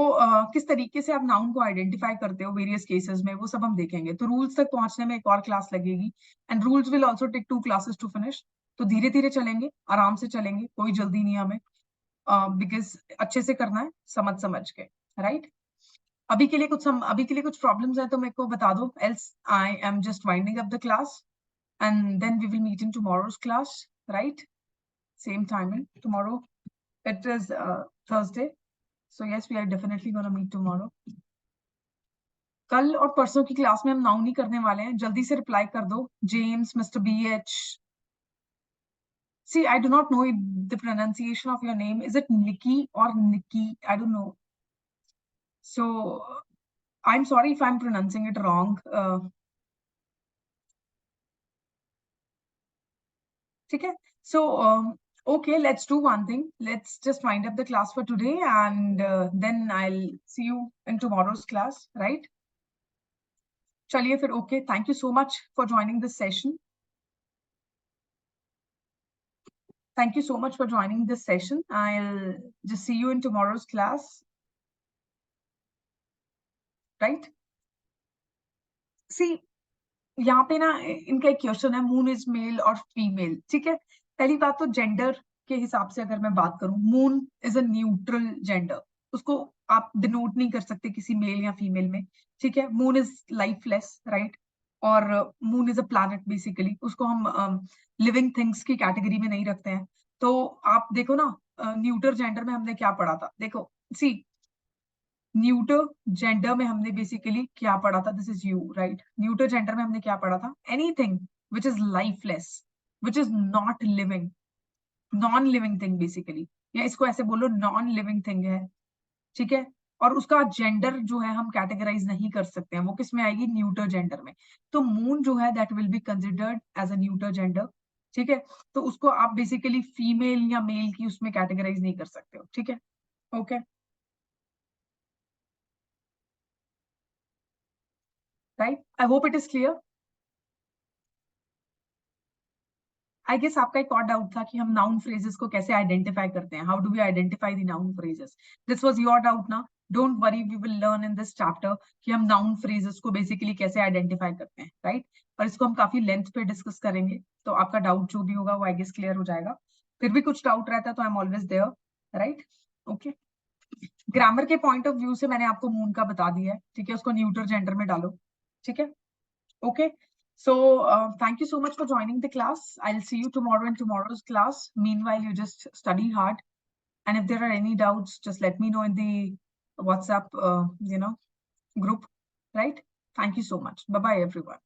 किस तरीके से आप नाउन को आइडेंटिफाई करते हो वेरियस केसेस में, वो सब हम देखेंगे। तो रूल्स तक पहुंचने में एक और क्लास लगेगी, and rules will also take 2 classes to finish. तो धीरे धीरे चलेंगे, आराम से चलेंगे, कोई जल्दी नहीं हमें, बिकॉज अच्छे से करना है, समझ समझ के, राइट? अभी के लिए कुछ प्रॉब्लम्स है तो मेरे को बता दो, else I am just winding up the class and then we will meet in tomorrow's class, right? Same timing tomorrow, it is Thursday, so yes we are definitely gonna meet tomorrow. कल और परसों की class में हम noun ही करने वाले हैं, जल्दी से रिप्लाई कर दो। James, mister BH, see I do not know the pronunciation of your name, is it Nikki or Nikki? I don't know, so I'm sorry if I'm pronouncing it wrong. Okay, so okay, let's do one thing, let's just wind up the class for today, and then I'll see you in tomorrow's class, right? Chaliye fir, okay, thank you so much for joining this session. Thank you so much for joining this session. I'll just see you in tomorrow's class, right? See, यहाँ पे ना इनका एक question है, moon is male और female, ठीक है? पहली बात तो जेंडर के हिसाब से अगर मैं बात करूं, moon is a neutral gender, उसको आप डिनोट नहीं कर सकते किसी मेल या फीमेल में, ठीक है? Moon is lifeless, right? और moon is a planet basically, उसको हम लिविंग थिंग्स की कैटेगरी में नहीं रखते हैं। तो आप देखो ना, न्यूटर जेंडर में हमने क्या पढ़ा था, देखो, सी न्यूटर जेंडर में हमने बेसिकली क्या पढ़ा था? This is you, right? Neuter gender में हमने क्या पढ़ा था? Anything which is lifeless, which is not living, non living thing basically, या इसको ऐसे बोलो, नॉन लिविंग थिंग है, ठीक है? और उसका जेंडर जो है हम कैटेगराइज नहीं कर सकते हैं, वो किस में आएगी? न्यूटर जेंडर में। तो मून जो है that will be considered as a neuter gender, ठीक है? तो उसको आप बेसिकली फीमेल या मेल की उसमें कैटेगराइज नहीं कर सकते हो, ठीक है? Okay, right? I hope it is clear. I guess आपका एक और डाउट था कि हम नाउन फ्रेजेस को कैसे आइडेंटिफाई करते हैं, how do we identify the noun phrases? This was your doubt ना? Don't worry, we will learn in this chapter कि हम नाउन फ्रेजेस को बेसिकली कैसे आइडेंटिफाई करते हैं, राइट? और इसको हम काफी लेंथ पे डिस्कस करेंगे, तो आपका डाउट जो भी होगा वो आई गेस क्लियर हो जाएगा। फिर भी कुछ डाउट रहता है तो I am always there, right? Okay, grammar के पॉइंट ऑफ व्यू से मैंने आपको मून का बता दिया है, ठीक है? उसको न्यूटर जेंडर में डालो, ठीक है? Okay, so thank you so much for joining the class. I'll see you tomorrow in tomorrow's class. Meanwhile, you just study hard. And if there are any doubts, just let me know in the WhatsApp, group, right? Thank you so much. Bye-bye, everyone.